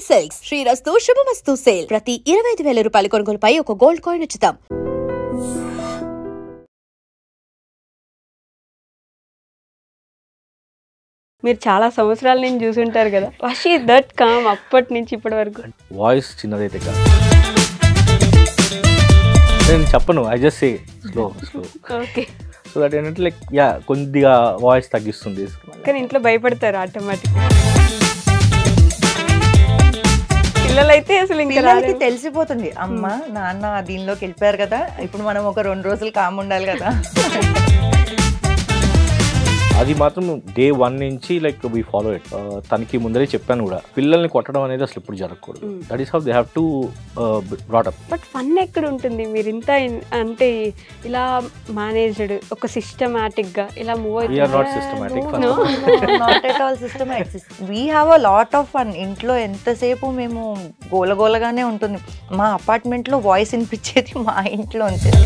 Silks శ్రీరస్తు శుభమస్తు sale ప్రతి 25,000 రూపాయల కొనుగోలుపై ఒక గోల్డ్ కాయిన్ ఉచితం. మీరు చాలా సంవత్సరాల నుంచి చూసుంటారు కదా, వాష్ ఈ దట్ కామ్ అప్పటి నుంచి ఇప్పటి వరకు. వాయిస్ చిన్నదైతే కాదు, నేను చెప్పను, I just say slow okay. So that ఏంటంటే లైక్ యా కొద్దిగా వాయిస్ తగ్గిస్తుంది. కానీ ఇంట్లో భయపడతారు ఆటోమేటిక్. పిల్లలైతే అసలు ఇంకా తెలిసిపోతుంది, అమ్మ నాన్న దీనిలోకి వెళ్ళిపోయారు కదా, ఇప్పుడు మనం ఒక 2 రోజులు కామ్ ఉండాలి కదా. అది మాత్రం డే 1 నుంచి లైక్ వీ ఫాలో ఇట్. తనకి ముందరే చెప్పాను కూడా, పిల్లల్ని కొట్టడం అనేది అసలు ఎప్పుడు జరగకూడదు. That is how they have to brought up. But fun ఎక్కడ ఉంటుంది? మీరు ఇంత అంటే ఇలా మేనేజ్డ్ ఒక సిస్టమాటిక్ గా ఇలా move we are not systematic. Not at all systematic. We have a lot of fun. ఇంట్లో ఎంతసేపు మేము గోలగోలగానే ఉంటుంది. మా అపార్ట్మెంట్ లో వాయిస్ వినిపించేది మా ఇంట్లో ఉంటుంది.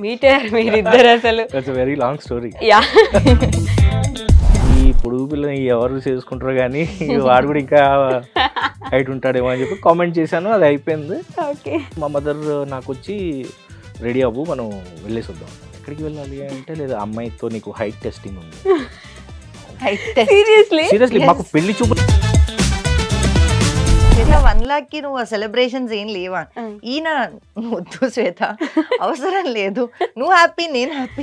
మీటర్ మీరిద్దరు అసలు వెరీ లాంగ్ స్టోరీ. యా ఈ పొడుగు పిల్లని ఎవరు చేసుకుంటారో కానీ వాడు కూడా ఇంకా హైట్ ఉంటాడేమో అని చెప్పి కామెంట్ చేశాను. అది అయిపోయింది. ఓకే. మా మదర్ నాకు వచ్చి రెడీ అవ్వు మనం వెళ్ళేసి వద్దాం. ఎక్కడికి వెళ్ళాలి అంటే, లేదా అమ్మాయితో నీకు హైట్ టెస్టింగ్ ఉంది. సీరియస్లీ మాకు పెళ్లి చూపు 1 lakh కి నువ్వు సెలబ్రేషన్స్ ఏం లేవా? ఈయన వద్దు శ్వేత, అవసరం లేదు, నువ్వు హ్యాపీ నేను హ్యాపీ.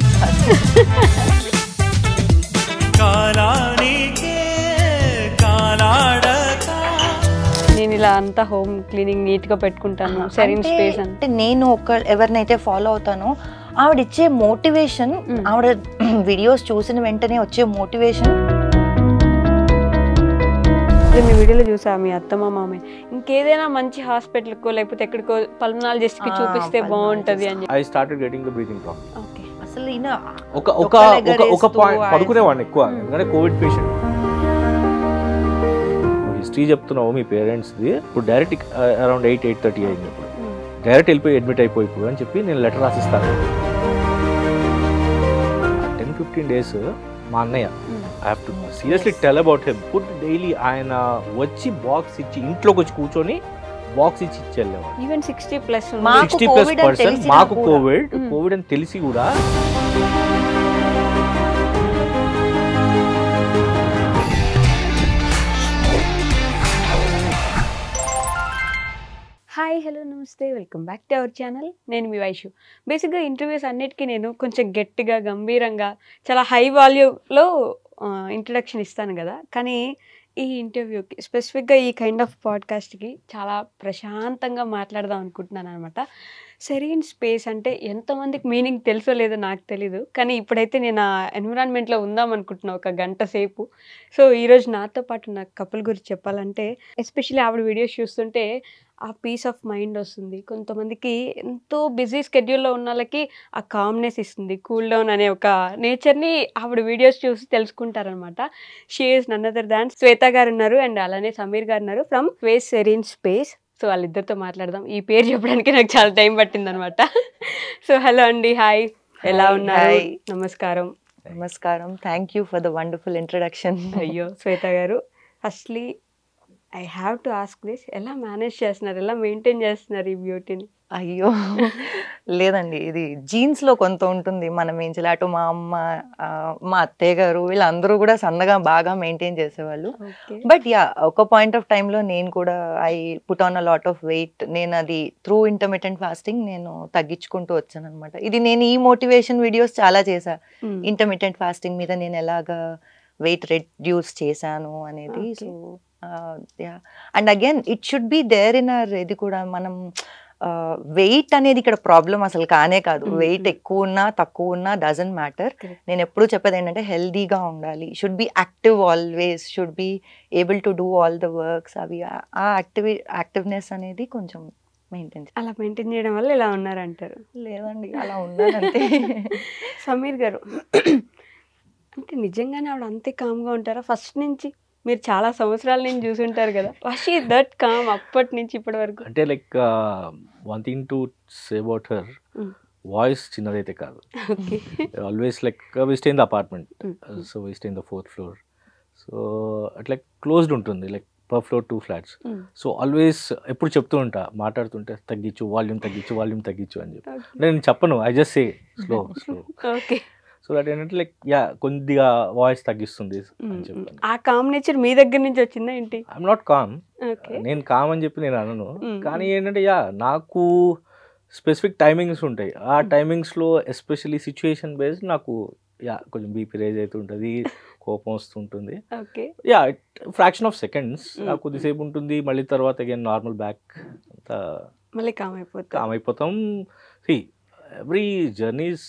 నేను ఇలా అంతా హోమ్ క్లీనింగ్ నీట్ గా పెట్టుకుంటాను. సెరీన్ స్పేస్ అంటే నేను ఎవరినైతే ఫాలో అవుతానో ఆవిడ ఇచ్చే మోటివేషన్, ఆవిడ వీడియోస్ చూసిన వెంటనే వచ్చే మోటివేషన్. మీ వీడియోలో చూసా మీ అత్తమ్మ మామయ్య ఇంకేదైనా మంచి హాస్పిటల్కో లేకపోతే ఎక్కడికో పల్మనాలజిస్ట్ కి చూపిస్తే బాగుంటది అని. I started getting the breathing problem. Okay. అసలు ఈయన ఒక పాయింట్ పడుకునేవాడిని ఎక్కువ, ఎందుకంటే కోవిడ్ పేషెంట్. హిస్టరీ చెప్తున్నావు మీ పేరెంట్స్ది, ఇప్పుడు డైరెక్ట్ అరౌండ్ 8:30 అయింది. ఇప్పుడు డైరెక్ట్ వెళ్ళిపోయి అడ్మిట్ అయిపోయి అని చెప్పి నేను లెటర్ రాసిస్తాను. 10-15 days మా అన్నయ్య, I have to seriously tell about him. Food daily ఆయన వచ్చి బాక్స్ ఇచ్చి ఇంట్లోకి వచ్చి కూర్చొని బాక్స్ ఇచ్చి వెళ్ళేవాడు. ఈవెన్ 60+ 60+ మాకు కోవిడ్ అని తెలిసి కూడా. హాయ్, హలో, నమస్తే, welcome back to our channel. నేను మీ వైషు. బేసిక్గా ఇంటర్వ్యూస్ అన్నిటికీ నేను కొంచెం గట్టిగా గంభీరంగా చాలా హై వాల్యూలో ఇంట్రడక్షన్ ఇస్తాను కదా, కానీ ఈ ఇంటర్వ్యూకి స్పెసిఫిక్గా ఈ కైండ్ ఆఫ్ పాడ్కాస్ట్కి చాలా ప్రశాంతంగా మాట్లాడదాం అనుకుంటున్నాను అనమాట. సెరీన్ స్పేస్ అంటే ఎంతమందికి మీనింగ్ తెలుసో లేదో నాకు తెలీదు, కానీ ఇప్పుడైతే నేను ఆ ఎన్విరాన్మెంట్లో ఉందాం అనుకుంటున్నాను ఒక గంట సేపు. సో ఈరోజు నాతో పాటు నా కపుల్ గురించి చెప్పాలంటే, ఎస్పెషల్లీ ఆవిడ వీడియోస్ చూస్తుంటే ఆ పీస్ ఆఫ్ మైండ్ వస్తుంది. కొంతమందికి ఎంతో బిజీ స్కెడ్యూల్లో ఉన్న వాళ్ళకి ఆ కామ్నెస్ ఇస్తుంది, కూల్ డౌన్ అనే ఒక నేచర్ని ఆవిడ వీడియోస్ చూసి తెలుసుకుంటారనమాట. She is none other than Shweta garu ఉన్నారు, అండ్ అలానే సమీర్ గారు ఉన్నారు from space serene space. So వాళ్ళిద్దరితో మాట్లాడదాం. ఈ పేరు చెప్పడానికి నాకు చాలా టైం పట్టింది అనమాట. సో హలో అండి, హాయ్, ఎలా ఉన్నారు? నమస్కారం. నమస్కారం. Thank you for the wonderful introduction. అయ్యో శ్వేత గారు, firstly I have to ask this, ఎలా మేనేజ్ చేస్తున్నారు, ఎలా మెయింటైన్ చేస్తున్నారు ఈ బ్యూటీని? అయ్యో లేదండి, ఇది జీన్స్లో కొంత ఉంటుంది. మనం ఏం చేయాలి, అటు మా అమ్మ, మా అత్తయ్య గారు వీళ్ళందరూ కూడా సన్నగా బాగా మెయింటైన్ చేసేవాళ్ళు. బట్ యా, ఒక పాయింట్ ఆఫ్ టైంలో నేను కూడా I put on a lot of weight. నేను అది త్రూ ఇంటర్మిటెంట్ ఫాస్టింగ్ నేను తగ్గించుకుంటూ వచ్చాను అనమాట. ఇది నేను ఈ మోటివేషన్ వీడియోస్ చాలా చేశా, ఇంటర్మిటెంట్ ఫాస్టింగ్ మీద నేను ఎలాగా వెయిట్ రెడ్యూస్ చేశాను అనేది. So ya, and again it should be there in our. ఇది కూడా మనం వెయిట్ అనేది ఇక్కడ ప్రాబ్లం అసలు కానే కాదు. వెయిట్ ఎక్కువ ఉన్నా తక్కువ ఉన్నా డజంట్ మ్యాటర్. నేను ఎప్పుడు చెప్పేది ఏంటంటే హెల్దీగా ఉండాలి, should be active always, should be able to do all the works. అవి ఆ యాక్టివ్నెస్ అనేది కొంచెం మెయింటైన్. అలా మెయింటైన్ చేయడం వల్ల ఇలా ఉన్నారంటారు? లేదండి, అలా ఉన్నానంటే. సమీర్ గారు, అంటే నిజంగానే ఆవిడ అంతే కామ్గా ఉంటారా? ఫస్ట్ నుంచి మీరు చాలా సంవత్సరాల నుంచి చూసుంటారు కదా, వాష్ ఈ దట్ కామ్ అప్పటి నుంచి ఇప్పటి వరకు. అంటే like one thing to say about her, voice చిన్నదైతే కాదు. Always like we stay in the apartment, so we stay in the 4th floor. So అట్లా క్లోజ్డ్ ఉంటుంది, like per floor 2 flats. So always ఎప్పుడు చెప్తూ ఉంటా మాట్లాడుతుంటే తగ్గించు వాల్యూమ్ తగ్గించు అని చెప్పి. అంటే నేను చెప్పను, I just say slow. Okay. So that ఏంటంటే లైక్ కొద్దిగా వాయిస్ తగ్గిస్తుంది అని చెప్పాను. ఆ కామ్ నేచర్ మీ దగ్గర నుంచి వచ్చిందా ఏంటి? ఐఎమ్ నాట్ కామ్, నేను కామ్ అని చెప్పి నేను అనను. కానీ ఏంటంటే నాకు స్పెసిఫిక్ టైమింగ్స్ ఉంటాయి. ఆ టైమింగ్స్లో ఎస్పెషల్లీ సిచ్యుయేషన్ బేస్డ్ నాకు కొంచెం బీపీ రేజ్ అవుతుంటుంది, కోపం వస్తుంటుంది. ఫ్రాక్షన్ ఆఫ్ సెకండ్స్ కొద్దిసేపు ఉంటుంది, మళ్ళీ తర్వాత అగైన్ నార్మల్ బ్యాక్ అంతా మళ్ళీ కామ్ అయిపోతాం. Every journeys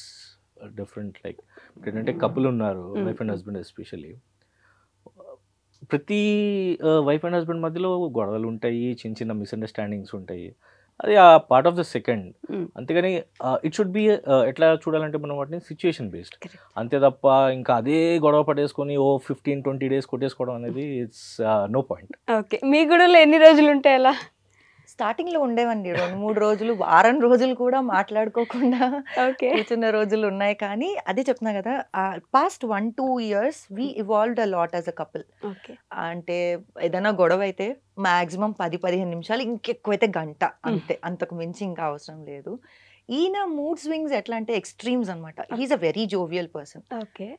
different. లైక్ ఏంటంటే కపుల్ ఉన్నారు, వైఫ్ అండ్ హస్బెండ్ ఎస్పెషల్లీ. ప్రతి వైఫ్ అండ్ హస్బెండ్ మధ్యలో గొడవలు ఉంటాయి, చిన్న చిన్న మిస్అండర్స్టాండింగ్స్ ఉంటాయి. అది ఆ పార్ట్ ఆఫ్ ద సెకండ్. అంతేగాని ఇట్ షుడ్ బి ఎట్లా చూడాలంటే మనం వాటిని సిచ్యుయేషన్ బేస్డ్, అంతే తప్ప ఇంకా అదే గొడవ పడేసుకొని 15-20 డేస్ కొట్టేసుకోవడం అనేది ఇట్స్ నో పాయింట్. ఓకే. మీ గొడవలు ఎన్ని రోజులు ఉంటాయి అలా? స్టార్టింగ్ లో ఉండేవండి 2-3 రోజులు, వారం రోజులు కూడా మాట్లాడుకోకుండా కూర్చున్న రోజులు ఉన్నాయి. కానీ అదే చెప్తున్నా కదా, past 1-2 years we evolved a lot as a couple. అంటే ఏదైనా గొడవ అయితే మాక్సిమం 10-15 నిమిషాలు, ఇంకెక్కువైతే గంట, అంతే, అంతకు మించి ఇంకా అవసరం లేదు. ఈయన మూడ్ స్వింగ్స్ ఎట్లా అంటే ఎక్స్ట్రీమ్స్ అనమాట. He is a very jovial person.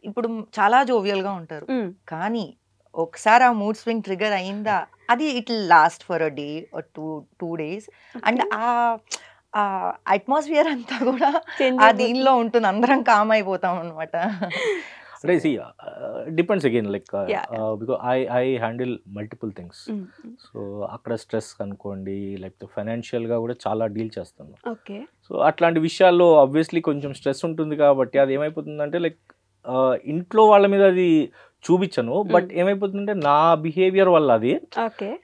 ఇప్పుడు చాలా జోవియల్ గా ఉంటారు, కానీ ఒకసారి ఆ మూడ్ స్వింగ్ ట్రిగర్ అయిందా, అది it last for a day or 2 days. And ఆ అట్మాస్ఫియర్ అంతా కూడా ఆ దీనిలో ఉంటుంది, అందరం కామ్ అయిపోతాం అనమాట. Depends again, like because I handle multiple things. So అక్కడ స్ట్రెస్ అనుకోండి, లేకపోతే ఫైనాన్షియల్గా కూడా చాలా డీల్ చేస్తాను. సో అట్లాంటి విషయాల్లో ఆబ్వియస్లీ కొంచెం స్ట్రెస్ ఉంటుంది. కాబట్టి అది ఏమైపోతుందంటే లైక్ ఇంట్లో వాళ్ళ మీద అది చూపించను, బట్ ఏమైపోతుందంటే నా బిహేవియర్ వల్ల అది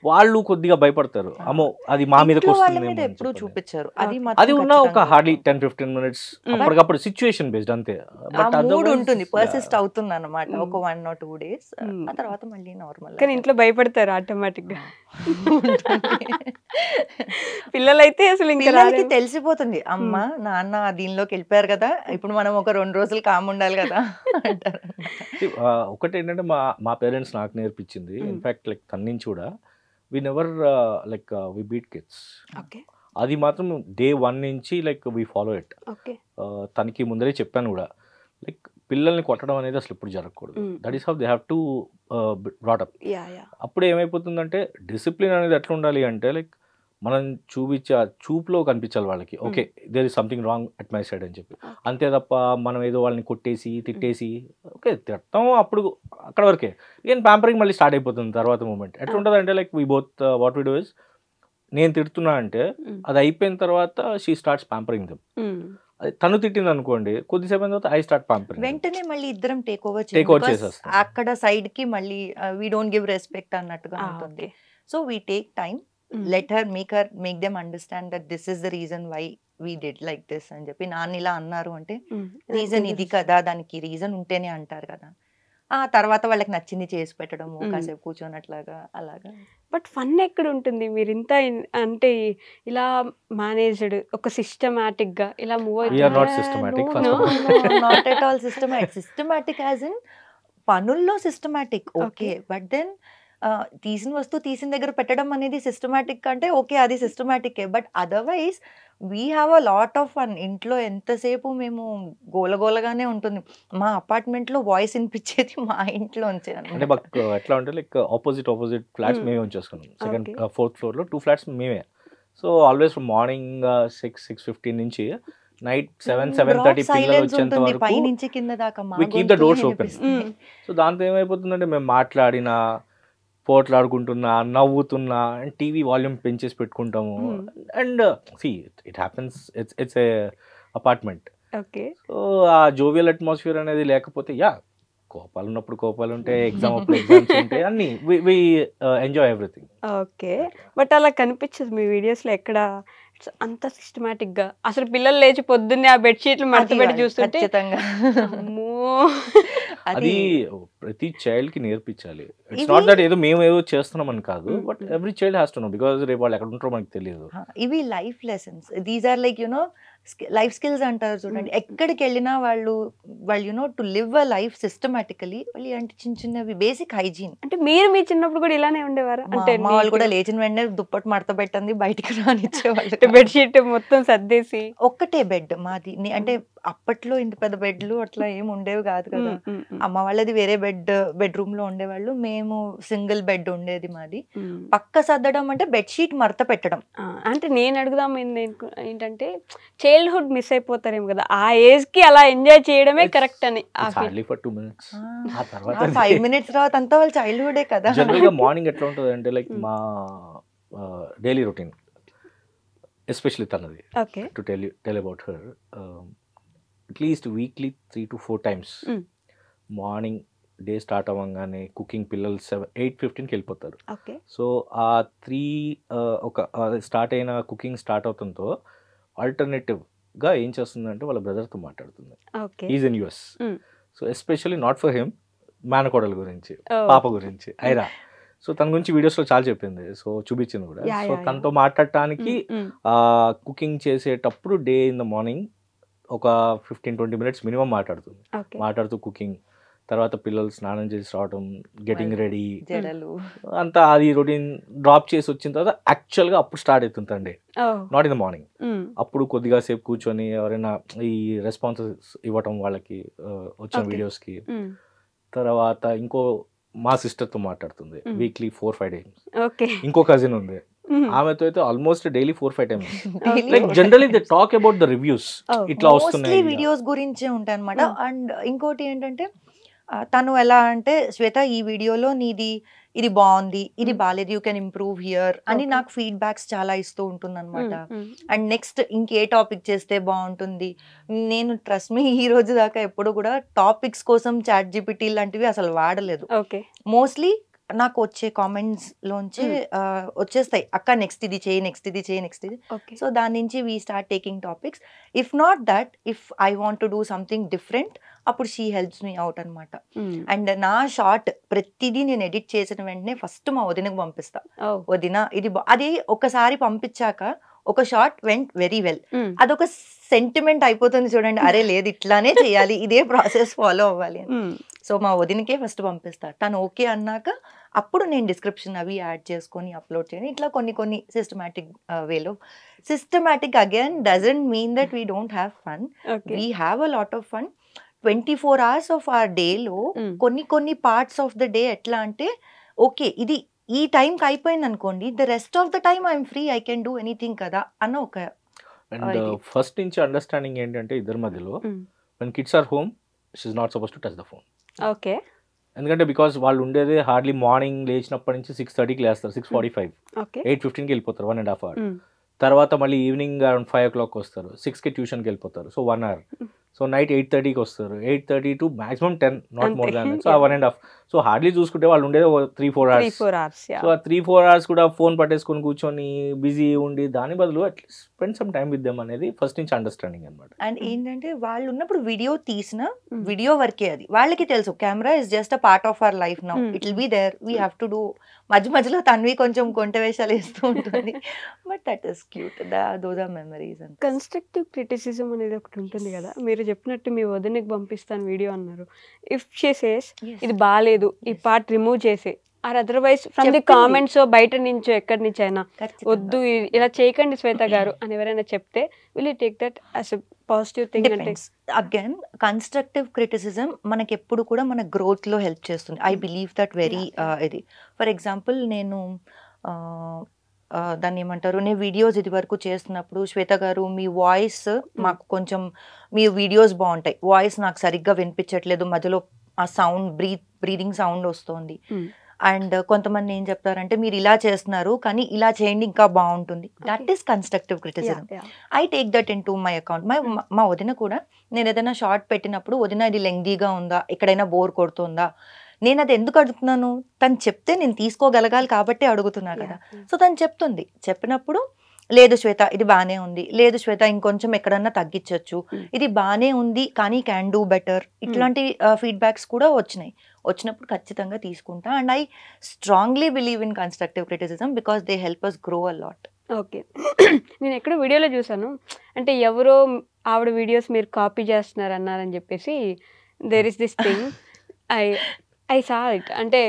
వాళ్ళు కొద్దిగా భయపడతారు, అమ్మో అది మా మీదకి వస్తుంది చూపించారు. అది ఉన్న ఒక హార్డ్లీ 10-15 minutes అప్పటికప్పుడు సిచ్యుయేషన్ బేస్డ్ అంతే. బట్ ఉంటుంది, పర్సిస్ట్ అవుతుంది అన్నమాట ఒక 1 or 2 days, ఆ తర్వాత మళ్ళీ నార్మల్. కానీ ఇంట్లో భయపడతారు ఆటోమేటిక్ గా. పిల్లలైతే అసలు ఇంకా తెలిసిపోతుంది, అమ్మ నాన్న దీనిలోకి వెళ్ళిపోయారు కదా, ఇప్పుడు మనం ఒక 2 రోజులు కామ్ ఉండాలి కదా అంటారు. ఒకటి ఏంటంటే మా పేరెంట్స్ నాకు నేర్పించింది, ఇన్ఫాక్ట్ లైక్ తన నుంచి కూడా, we never like we beat kids. అది మాత్రం day 1 నుంచి లైక్ వి ఫాలో ఇట్. తనకి ముందరే చెప్పాను కూడా, లైక్ పిల్లల్ని కొట్టడం అనేది అసలు ఎప్పుడు జరగకూడదు. That is how they have to brought up. అప్పుడు ఏమైపోతుందంటే డిసిప్లిన్ అనేది ఎట్లా ఉండాలి అంటే లైక్ మనం చూపించే చూపులో కనిపించాలి వాళ్ళకి, okay there is something wrong at my side అని చెప్పి. అంతే తప్ప మనం ఏదో వాళ్ళని కొట్టేసి తిట్టేసి, ఓకే తిట్టడం అప్పుడు అక్కడ వరకే, ఈవెన్ ప్యాంపరింగ్ మళ్ళీ స్టార్ట్ అయిపోతుంది తర్వాత మూమెంట్. ఎట్లా ఉంటుంది అంటే like we both what we do is, నేను తిడుతున్నా అంటే అది అయిపోయిన తర్వాత షీ స్టార్ట్స్ ప్యాంపరింగ్ దెమ్. తను తిట్టింది అనుకోండి, కొద్దిసేపు అయిన తర్వాత ఐ స్టార్ట్ ప్యాంపరింగ్. వెంటనే మళ్ళీ ఇద్దరం టేక్ ఓవర్ చేసేస్తాం. అక్కడ సైడ్ కి మళ్ళీ వీ డోంట్ గివ్ రెస్పెక్ట్ అన్నట్టుగా ఉంటుంది. So we take time, let her make them understand that this is the reason why we did like this అని చెప్పి. నాన్న ఇలా అన్నారు అంటే రీజన్ ఇది కదా, దానికి రీజన్ ఉంటేనే అంటారు కదా. ఆ తర్వాత వాళ్ళకి నచ్చింది చేసి పెట్టడము, కాసేపు కూర్చోనట్లాగా అలాగా. బట్ ఫన్ ఎక్కడ ఉంటుంది? మీరు ఇంత అంటే ఇలా మేనేజ్డ్ ఒక సిస్టమాటిక్ గా ఇలా మూవ్ అవుతుంది. Not at all systematic as in పనుల్లో సిస్టమాటిక్, ఓకే. బట్ దెన్ తీసిన వస్తువు తీసిన దగ్గర పెట్టడం అనేది సిస్టమాటిక్ అంటే ఓకే, అది సిస్టమాటికే. But otherwise we have a lot of fun. ఇంట్లో ఎంతసేపు మేము గోలగోలగానే ఉంటుంది. మా అపార్ట్మెంట్ లో వాయిస్ వినిపించేది మా ఇంట్లోంచే. అంటే మాకు ఎట్లా అంటే లైక్ ఆపోజిట్ ఫ్లాట్స్ మేమే ఉంచేసుకున్నాం. 2nd, 4th floor లో 2 flats మేమే. సో ఆల్వేస్ మార్నింగ్ 6-6:15 నుంచి నైట్ 7-7:30 పిల్లలు వచ్చేంత వరకు పైనుంచి కింద దాకా we keep the doors open. So దాంతో ఏమైపోతుందంటే మేము మాట్లాడినా, పోట్లాడుకుంటున్నా, నవ్వుతున్నా, అండ్ టీవీ వాల్యూమ్ పెంచేసి పెట్టుకుంటాము. And it happens, it's a apartment. So ఆ జోవియల్ అట్మాస్ఫియర్ అనేది లేకపోతే కోపాలు ఉన్నప్పుడు కోపాలు ఉంటాయి, ఎగ్జామ్ అప్పుడు ఎగ్జామ్స్ ఉంటాయి, అన్ని we enjoy everything. Okay. But అలా కనిపించదు మీ వీడియోస్లో ఎక్కడ అంత సిస్టమాటిక్ గా. అసలు పిల్లలు లేచి పొద్దున్నే ఆ బెడ్షీట్లు మడతపెట్టి చూస్తుంటే అది ప్రతి చైల్డ్ కి నేర్పించాలి. ఇట్స్ నాట్ దట్ ఏదో మేము ఏదో చేస్తున్నామని కాదు, but every child has to know, because రేపు వాళ్ళు ఎక్కడ ఉంటారో మనకు తెలియదు. ఇవి life lessons. These are like you know life skills అంటారు చూడండి, ఎక్కడికి వెళ్ళినా వాళ్ళు to live a life systematically వాళ్ళు అంటే చిన్న చిన్నవి బేసిక్ హైజీన్. అంటే మీరు మీ చిన్నప్పుడు కూడా ఇలానే ఉండేవారు? అంటే మా వాళ్ళు కూడా లేచిన వెంటనే దుప్పటి మడత పెట్టండి బయటికి రానిచ్చేవాళ్ళు. బెడ్షీట్ మొత్తం సర్దేసి ఒక్కటే బెడ్ మాది. అంటే అప్పట్లో ఇంత పెద్ద బెడ్లు అట్లా ఏమి ఉండేవి కాదు కదా. అమ్మ వాళ్ళది వేరే బెడ్రూమ్ లో ఉండేవాళ్ళు, మేము సింగిల్ బెడ్ ఉండేది మాది. పక్క సర్దడం అంటే బెడ్షీట్ మడత పెట్టడం. అంటే నేను అడుగుదాం ఏంటంటే చైల్డ్హుడ్ మిస్ అయిపోతారేమో కదా, ఆ ఏజ్ కి అలా ఎంజాయ్ చేయడమే కరెక్ట్ అని. 5 minutes తర్వాత అంతా వాళ్ళు చైల్డ్హుడే కదా. జనరల్గా మార్నింగ్ ఎట్లా ఉంటుంది అంటే లైక్ మా డైలీ రొటీన్ ఎస్పెషల్లీ తనది, to tell about her, at least weekly 3 to 4 times morning day start అవ్వగానే కుకింగ్, పిల్లలు 8:15కి వెళ్ళిపోతారు. సో ఆ 3 స్టార్ట్ అయిన కుకింగ్ స్టార్ట్ అవుతుందో ఆల్టర్నేటివ్గా ఏం చేస్తుందంటే వాళ్ళ బ్రదర్తో మాట్లాడుతుంది. Is in US. So especially not for him, మేనకోడల గురించి, పాప గురించి, ఐరా. సో తన గురించి వీడియోస్లో చాలా చెప్పింది, సో చూపించింది కూడా. సో తనతో మాట్లాడటానికి కుకింగ్ చేసేటప్పుడు డే ఇన్ ద మార్నింగ్ ఒక 15-20 minutes మినిమం మాట్లాడుతుంది. మాట్లాడుతూ కుకింగ్, తర్వాత పిల్లలు స్నానం చేసి రావడం, గెటింగ్ రెడీ అంతా అది రొటీన్ డ్రాప్ చేసి వచ్చిన తర్వాత యాక్చువల్గా అప్పుడు స్టార్ట్ అవుతుందండి, నాట్ ఇన్ ద మార్నింగ్. అప్పుడు కొద్దిగా సేపు కూర్చొని ఎవరైనా ఈ రెస్పాన్సెస్ ఇవ్వటం వాళ్ళకి వచ్చిన వీడియోస్కి. తర్వాత ఇంకో మా సిస్టర్తో మాట్లాడుతుంది వీక్లీ 4-5 times. ఇంకో కజిన్ ఉంది, ఆమెతో అయితే almost daily 4-5 times. Like generally they talk about the reviews, ఇట్లా వస్తున్నాయి వీడియోస్ గురించే ఉంటాయి అనమాట. అండ్ ఇంకోటి ఏంటంటే తను ఎలా అంటే, శ్వేత ఈ వీడియోలో నీది ఇది బాగుంది, ఇది బాగాలేదు, యూ కెన్ ఇంప్రూవ్ హియర్ అని నాకు ఫీడ్బ్యాక్స్ చాలా ఇస్తూ ఉంటుంది అనమాట. అండ్ నెక్స్ట్ ఇంకే టాపిక్ చేస్తే బాగుంటుంది. నేను ట్రస్ట్ మీ ఈ రోజు దాకా ఎప్పుడు కూడా టాపిక్స్ కోసం ChatGPT లాంటివి అసలు వాడలేదు. మోస్ట్లీ నాకు వచ్చే కామెంట్స్ లోంచి వచ్చేస్తాయి, అక్క నెక్స్ట్ ఇది చేయి, నెక్స్ట్ ఇది చేయి, నెక్స్ట్ ఇది. సో దాని నుంచి we start taking topics. If not that, if I want to do something different, అప్పుడు షీ హెల్ప్స్ మీ అవుట్ అనమాట. అండ్ నా షార్ట్ ప్రతిదీ నేను ఎడిట్ చేసిన వెంటనే ఫస్ట్ మా వదినకు పంపిస్తా. వదిన ఇది అది ఒకసారి పంపించాక ఒక షార్ట్ వెంట్ వెరీ వెల్, అదొక సెంటిమెంట్ అయిపోతుంది చూడండి, అరే లేదు ఇట్లానే చేయాలి, ఇదే ప్రాసెస్ ఫాలో అవ్వాలి అని. సో మా వదినకే ఫస్ట్ పంపిస్తా, తను ఓకే అన్నాక అప్పుడు నేను డిస్క్రిప్షన్ అవి యాడ్ చేసుకొని అప్లోడ్ చేయను. ఇట్లా కొన్ని సిస్టమాటిక్ వేలో. Systematic again doesn't mean that we don't have fun, we have a lot of fun. 24 hours of our డేలో కొన్ని పార్ట్స్ ఆఫ్ ద డే ఎట్లా అంటే, ఓకే ఇది ఈ టైంకి అయిపోయింది అనుకోండి, the rest of the time I'm free, I can do anything కదా అన్న ఒక. అండ్ ఫస్ట్ నుంచి అండర్స్టాండింగ్ ఏంటంటే ఇద్దరి మధ్యలో, when kids are home, she's not supposed to touch the phone. ఎందుకంటే బికాస్ వాళ్ళు ఉండేది హార్డ్లీ మార్నింగ్ లేచినప్పటి నుంచి 6:30కి లేస్తారు, 6:45, 8:15కి వెళ్ళిపోతారు, 1.5 hour. తర్వాత మళ్ళీ ఈవినింగ్ అరౌండ్ 5 o'clock వస్తారు, 6కి ట్యూషన్కి వెళ్ళిపోతారు, సో 1 hour. సో నైట్ 8:30కి వస్తారు, 8:30 to maximum 10, not more than. So 1.5. So hardly చూసుకుంటే వాళ్ళు ఉండేది 3-4 hours. సో ఆ 3-4 hours కూడా ఫోన్ పట్టేసుకొని కూర్చొని బిజీ ఉండి, దాని బదులు at least spend some time with them అనేది ఫస్ట్ నుంచి అండర్స్టాండింగ్ అనమాట. అండ్ ఏంటంటే వాళ్ళు ఉన్నప్పుడు వీడియో తీసిన వీడియో వర్కే అది, వాళ్ళకి తెలుసు camera is just a part of our life now, it will be there, we have to do. మధ్యలో తన్వి కొంచెం కొంట వేషాలు వేస్తూ ఉంటుంది, but that is cute, those are memories. Constructive criticism అనేది ఒకటి ఉంటుంది కదా, మీరు చెప్పినట్టు మీ వదినకి పంపిస్తాను వీడియో అన్నారు. ఇఫ్ షీ సేస్ ఇది బాగాలేదు, ఈ పార్ట్ రిమూవ్ చేసే, or otherwise from the comments బయట నుంచో ఎక్కడి నుంచి అయినా, వద్దు ఇలా చేయకండి శ్వేత గారు అని ఎవరైనా చెప్తే, will you take that as a positive thing? అంటే అగైన్ కన్స్ట్రక్టివ్ క్రిటిసిజం మనకి ఎప్పుడు కూడా మన గ్రోత్ లో హెల్ప్ చేస్తుంది. I believe that very. ఇది ఫర్ ఎగ్జాంపుల్ నేను దాన్ని ఏమంటారు, నేను వీడియోస్ ఇది వరకు చేస్తున్నప్పుడు, శ్వేత గారు మీ వాయిస్ మాకు కొంచెం, మీ వీడియోస్ బాగుంటాయి, వాయిస్ నాకు సరిగ్గా వినిపించట్లేదు, మధ్యలో ఆ సౌండ్ బ్రీదింగ్ సౌండ్ వస్తుంది. అండ్ కొంతమంది ఏం చెప్తారంటే, మీరు ఇలా చేస్తున్నారు కానీ ఇలా చేయండి ఇంకా బాగుంటుంది. That is constructive criticism. I take that in to my account. మా వదిన కూడా నేను ఏదైనా షార్ట్ పెట్టినప్పుడు, వదిన ఇది లెంగ్దీగా ఉందా, ఎక్కడైనా బోర్ కొడుతుందా, నేను అది ఎందుకు అడుగుతున్నాను, తను చెప్తే నేను తీసుకోగలగాలి కాబట్టి అడుగుతున్నా కదా. సో తను చెప్తుంది, చెప్పినప్పుడు లేదు శ్వేత ఇది బాగానే ఉంది, లేదు శ్వేత ఇంకొంచెం ఎక్కడన్నా తగ్గించవచ్చు, ఇది బాగానే ఉంది కానీ క్యాన్ డూ బెటర్, ఇట్లాంటి ఫీడ్బ్యాక్స్ కూడా వచ్చినప్పుడు ఖచ్చితంగా తీసుకుంటా. And I strongly believe in constructive criticism because they help us grow a lot. Okay. నేను ఎక్కడో వీడియోలో చూసాను. అంటే ఎవరో ఆవిడ వీడియోస్ మీరు కాపీ చేస్తున్నారు అన్నారని చెప్పేసి there is this thing I saw it. అంటే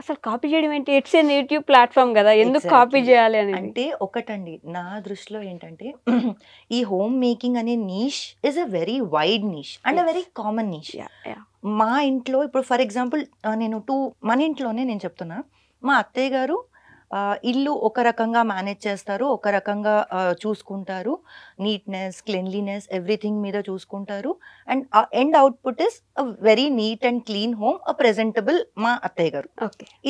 అసలు కాపీ చేయడం ఏంటి? ఇట్స్ ఏ యూట్యూబ్ ప్లాట్ఫామ్ కదా, ఎందుకు కాపీ చేయాలి అని. అంటే ఒకటండి నా దృష్టిలో ఏంటంటే ఈ హోమ్ మేకింగ్ అనే niche is a very wide niche and a very common niche. మా ఇంట్లో ఇప్పుడు ఫర్ ఎగ్జాంపుల్ నేను మన ఇంట్లోనే నేను చెప్తున్నా, మా అత్తయ్య గారు ఇల్లు ఒక రకంగా మేనేజ్ చేస్తారు, ఒక రకంగా చూసుకుంటారు, నీట్నెస్ క్లెన్లీనెస్ ఎవ్రీథింగ్ మీద చూసుకుంటారు. And end output is a very neat and clean home, a presentable మా అత్తయ్య గారు.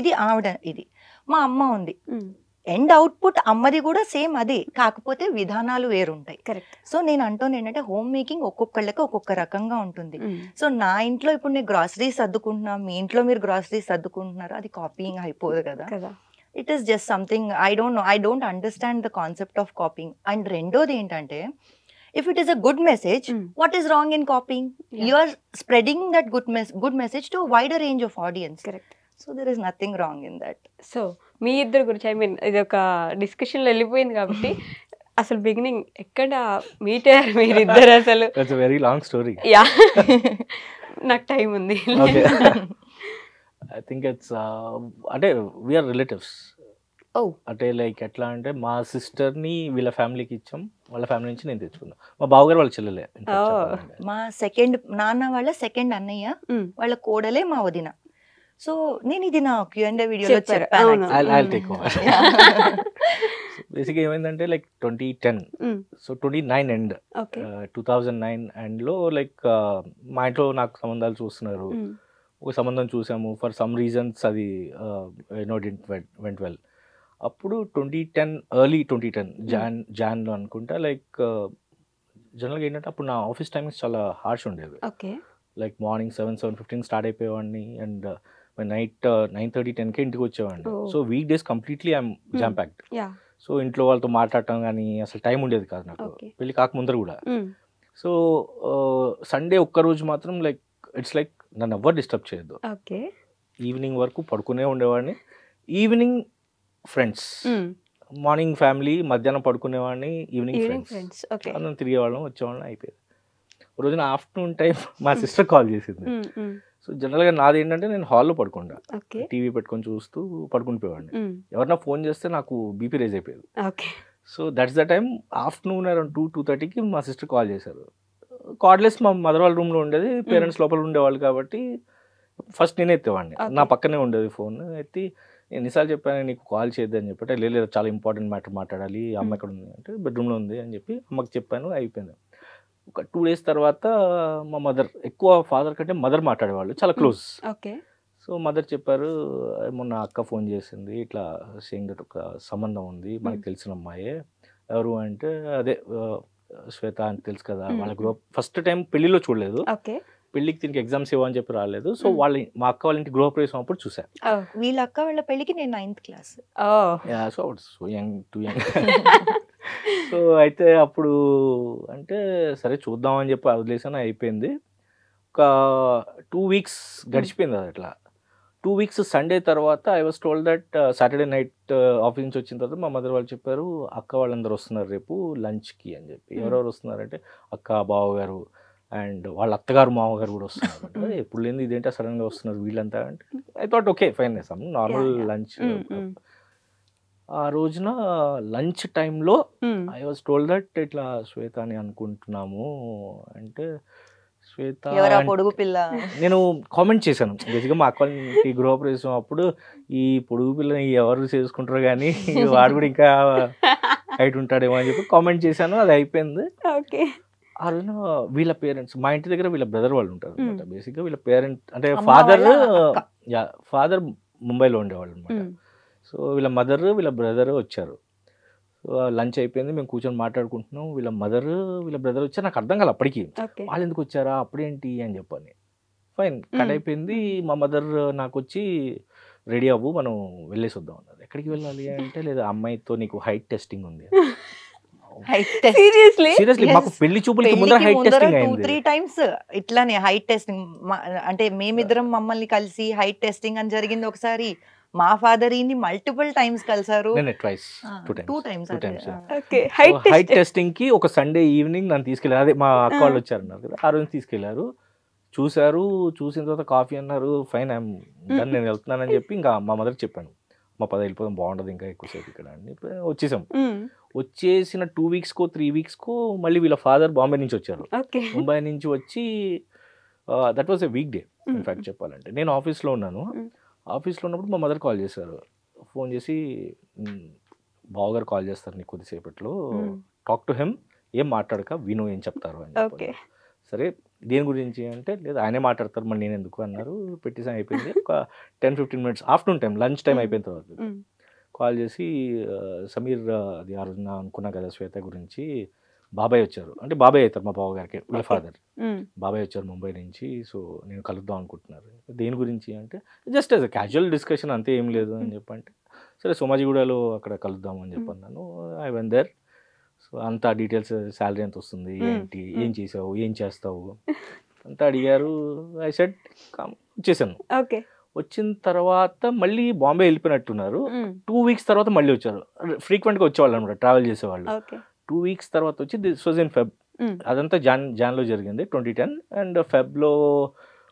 ఇది ఆవిడ. ఇది మా అమ్మ ఉంది. ఎండ్ అవుట్పుట్ అమ్మది కూడా సేమ్ అదే, కాకపోతే విధానాలు వేరుంటాయి. సో నేను అంటోంది ఏంటంటే హోమ్ మేకింగ్ ఒక్కొక్కళ్ళకి ఒక్కొక్క రకంగా ఉంటుంది. సో నా ఇంట్లో ఇప్పుడు నేను గ్రాసరీస్ సర్దుకుంటున్నా, మీ ఇంట్లో మీరు గ్రాసరీస్ సర్దుకుంటున్నారు, అది కాపీయింగ్ అయిపోదు కదా. It is just something I don't know. I don't understand the concept of copying. And రెండోది ఏంటంటే if it is a good message, what is wrong in copying? You are spreading that good message to a wider range of audience. Correct. So there is nothing wrong in that. So మీ ఇద్దరు గురించి ఇది ఒక డిస్కషన్లో వెళ్ళిపోయింది కాబట్టి అసలు beginning ఎక్కడ meet అయ్యారు మీరిద్దరు అసలు? That's a very long story. Yeah, నాకు టైం ఉంది. ఐ థింక్ ఇట్స్ అంటే వీఆర్ రిలేటివ్స్. అంటే లైక్ ఎట్లా అంటే మా సిస్టర్ని వీళ్ళ ఫ్యామిలీకి ఇచ్చాం, వాళ్ళ ఫ్యామిలీ నుంచి నేను తెచ్చుకున్నాను. మా బావగారు వాళ్ళ చెల్లెలే. మా నాన్న వాళ్ళ సెకండ్ అన్నయ్య వాళ్ళ కోడలే మా వదిన. సో నేను ఇది నా Q&A వీడియోలో చెప్పాను. బేసిక్గా ఏమైందంటే లైక్ 2010, సో 2009 ఎండ్, 2009 ఎండ్లో లైక్ మా ఇంట్లో నాకు సంబంధాలు చూస్తున్నారు. ఒక సంబంధం చూసాము, ఫర్ సమ్ రీజన్స్ అది వెంట్ వెల్. అప్పుడు 2010 ఎర్లీ 2010 జాన్లో అనుకుంటా, లైక్ జనరల్గా ఏంటంటే అప్పుడు నా ఆఫీస్ టైమింగ్స్ చాలా హార్ష్ ఉండేది. లైక్ మార్నింగ్ 7:15 స్టార్ట్ అయిపోయేవాడిని అండ్ నైట్ 9:30, 10కే ఇంటికి వచ్చేవాడిని. So week days completely I'm jam packed. So ఇంట్లో వాళ్ళతో మాట్లాడటం కానీ అసలు టైం ఉండేది కాదు నాకు, పెళ్ళి కాకముందర కూడా. సో సండే ఒక్కరోజు మాత్రం లైక్ ఇట్స్ లైక్ నన్ను ఎవ్వరు డిస్టర్బ్ చేయొద్దు. ఈవినింగ్ వరకు పడుకునే ఉండేవాడిని. ఈవినింగ్ ఫ్రెండ్స్, మార్నింగ్ ఫ్యామిలీ, మధ్యాహ్నం పడుకునేవాడిని, ఈవినింగ్ ఫ్రెండ్స్ అందరం తిరిగేవాళ్ళం, వచ్చేవాళ్ళం, అయిపోయేది. ఒక రోజున ఆఫ్టర్నూన్ టైం మా సిస్టర్ కాల్ చేసింది. సో జనరల్గా నాది ఏంటంటే నేను హాల్లో పడుకుంటా, టీవీ పెట్టుకొని చూస్తూ పడుకుని పోయేవాడిని. ఎవరన్నా ఫోన్ చేస్తే నాకు బీపీ రేజ్ అయిపోయేది. So that's the time afternoon around 2:30కి మా సిస్టర్ కాల్ చేశారు. కార్డ్లెస్ మా మదర్ వాళ్ళ రూమ్లో ఉండేది, పేరెంట్స్ లోపల ఉండేవాళ్ళు కాబట్టి ఫస్ట్ నేనే ఎత్తేవాడిని. నా పక్కనే ఉండేది ఫోన్. ఎత్తి ఎన్నిసార్లు చెప్పాను నీకు కాల్ చేయొద్దని చెప్పి, లేదు చాలా ఇంపార్టెంట్ మ్యాటర్ మాట్లాడాలి, అమ్మ ఎక్కడ ఉంది అంటే బెడ్రూమ్లో ఉంది అని చెప్పి అమ్మకి చెప్పాను, అయిపోయింది. ఒక 2 days తర్వాత మా మదర్, ఎక్కువ ఫాదర్ కంటే మదర్ మాట్లాడేవాళ్ళు, చాలా క్లోజ్. సో మదర్ చెప్పారు, మొన్న అక్క ఫోన్ చేసింది, ఇట్లా సేయింగ్ దట్ ఒక సంబంధం ఉంది, మనకి తెలిసిన అమ్మాయే. ఎవరు అంటే అదే శ్వేత అని తెలుసు కదా, వాళ్ళ గ్రూప్ ఫస్ట్ టైం పెళ్లిలో చూడలేదు, పెళ్లికి దీనికి ఎగ్జామ్స్ ఇవ్వని చెప్పి రాలేదు. సో మా అక్క వాళ్ళ ఇంటి గృహప్రవేశం అప్పుడు చూసా. వీళ్ళ అక్క వాళ్ళ పెళ్లికి నేను 9th class. So young, two young. So అయితే అప్పుడు అంటే సరే చూద్దామని చెప్పి వదిలేసాను, అయిపోయింది. ఒక 2 weeks గడిచిపోయింది అది. అట్లా 2 weeks సండే తర్వాత I was told that Saturday night office నుంచి వచ్చిన తర్వాత మా మదర్ వాళ్ళు చెప్పారు, అక్క వాళ్ళందరూ వస్తున్నారు రేపు లంచ్కి అని చెప్పి. ఎవరెవరు వస్తున్నారంటే అక్క, బావగారు అండ్ వాళ్ళ అత్తగారు, మామగారు కూడా వస్తున్నారు. అంటే ఎప్పుడు లేని ఇదేంటో సడన్గా వస్తున్నారు వీళ్ళంతా అంటే I thought okay fine, normal lunch. ఆ రోజున లంచ్ టైంలో ఐ వాజ్ టోల్డ్ దట్ ఇట్లా శ్వేత అని అనుకుంటున్నాము అంటే, శ్వేత పొడుగు పిల్ల. నేను కామెంట్ చేశాను బేసిక్గా మా అక్క గృహప్రవేశం అప్పుడు, ఈ పొడుగు పిల్లని ఎవరు చేసుకుంటారు కానీ వాడు కూడా ఇంకా హైట్ ఉంటాడేమో అని చెప్పి కామెంట్ చేశాను. అది అయిపోయింది. ఆ రోజున వీళ్ళ పేరెంట్స్, మా ఇంటి దగ్గర వీళ్ళ బ్రదర్ వాళ్ళు ఉంటారు అనమాట. బేసిక్గా వీళ్ళ పేరెంట్ అంటే ఫాదర్ ముంబైలో ఉండేవాళ్ళు అనమాట. సో వీళ్ళ మదర్, వీళ్ళ బ్రదర్ వచ్చారు. సో లంచ్ అయిపోయింది, మేము కూర్చొని మాట్లాడుకుంటున్నాం. వీళ్ళ మదర్, వీళ్ళ బ్రదర్ వచ్చారు. నాకు అర్థం కాదు అప్పటికి, వాళ్ళు ఎందుకు వచ్చారా అప్పుడేంటి అని చెప్పని. ఫైన్, కట్ అయిపోయింది. మా మదర్ నాకు వచ్చి రెడీ అవ్వు మనం వెళ్ళేసి వద్దాం అన్నారు. ఎక్కడికి వెళ్ళాలి అంటే, లేదా అమ్మాయితో నీకు హైట్ టెస్టింగ్ ఉంది. సీరియస్లీ మాకు పెళ్లి చూపులకి ముందర హైట్ టెస్టింగ్ అయింది 2-3 times. ఇట్లానే హైట్ టెస్టింగ్ అంటే మేమిద్దరం మమ్మల్ని కలిసి హైట్ టెస్టింగ్ అని జరిగింది ఒకసారి. మా ఫాదర్ ఈయన్ని మల్టిపుల్ టైమ్స్ కలిసారు. నేను twice, two times. Height testing కి ఒక సండే ఈవినింగ్ నన్ను తీసుకెళ్ళారు. అదే మా అక్క వాళ్ళు వచ్చారన్నారు కదా, ఆ రోజు తీసుకెళ్లారు. చూసారు, చూసిన తర్వాత కాఫీ అన్నారు, ఫైన్ ఐఎమ్ డన్, నేను వెళ్తున్నానని చెప్పి ఇంకా మా మదర్కి చెప్పాను, మా పద వెళ్ళిపోదాం, బాగుంటుంది ఇంకా ఎక్కువసేపు ఇక్కడ అని. వచ్చేసాం. వచ్చేసిన 2 వీక్స్కో 3 వీక్స్కో మళ్ళీ వీళ్ళ ఫాదర్ బాంబే నుంచి వచ్చారు. ముంబై నుంచి వచ్చి that was a week day in fact చెప్పాలంటే. నేను ఆఫీస్లో ఉన్నాను. ఆఫీస్లో ఉన్నప్పుడు మా మదర్ కాల్ చేశారు. ఫోన్ చేసి, బావగారు కాల్ చేస్తారు నీకు కొద్దిసేపట్లో, టాక్ టు హిమ్, ఏం మాట్లాడక విను ఏం చెప్తారు అని చెప్పారు. సరే దేని గురించి అంటే, లేదు ఆయనే మాట్లాడతారు మరి నేను ఎందుకు అన్నారు. పెట్టేసాం, అయిపోయింది. ఒక 10-15 minutes afternoon time, lunch time అయిపోయిన తర్వాత కాల్ చేసి, సమీర్ అది ఆ రోజున అనుకున్నా కదా శ్వేత గురించి, బాబాయ్ వచ్చారు అంటే బాబాయ్ అవుతారు మా బావగారికి, వాళ్ళ ఫాదర్ బాబాయ్ వచ్చారు ముంబై నుంచి, సో నేను కలుద్దాం అనుకుంటున్నారు. దేని గురించి అంటే, just as a casual discussion అంతే, ఏం లేదు అని చెప్పంటే, సరే సోమాజిగూడలో అక్కడ కలుద్దాం అని చెప్పన్నాను. I went there. సో అంతా డీటెయిల్స్, శాలరీ ఎంత వస్తుంది, ఏంటి, ఏం చేసావు, ఏం చేస్తావు అంతా అడిగారు. ఐ సెడ్ వచ్చేసాను. వచ్చిన తర్వాత మళ్ళీ బాంబే వెళ్ళిపోయినట్టున్నారు. 2 వీక్స్ తర్వాత మళ్ళీ వచ్చారు. ఫ్రీక్వెంట్గా వచ్చేవాళ్ళు అనమాట, ట్రావెల్ చేసేవాళ్ళు. 2 వీక్స్ తర్వాత వచ్చి, దిస్ వాజ్ ఇన్ ఫెబ్, అదంతా జాన్లో జరిగింది 2010. అండ్ ఫెబ్లో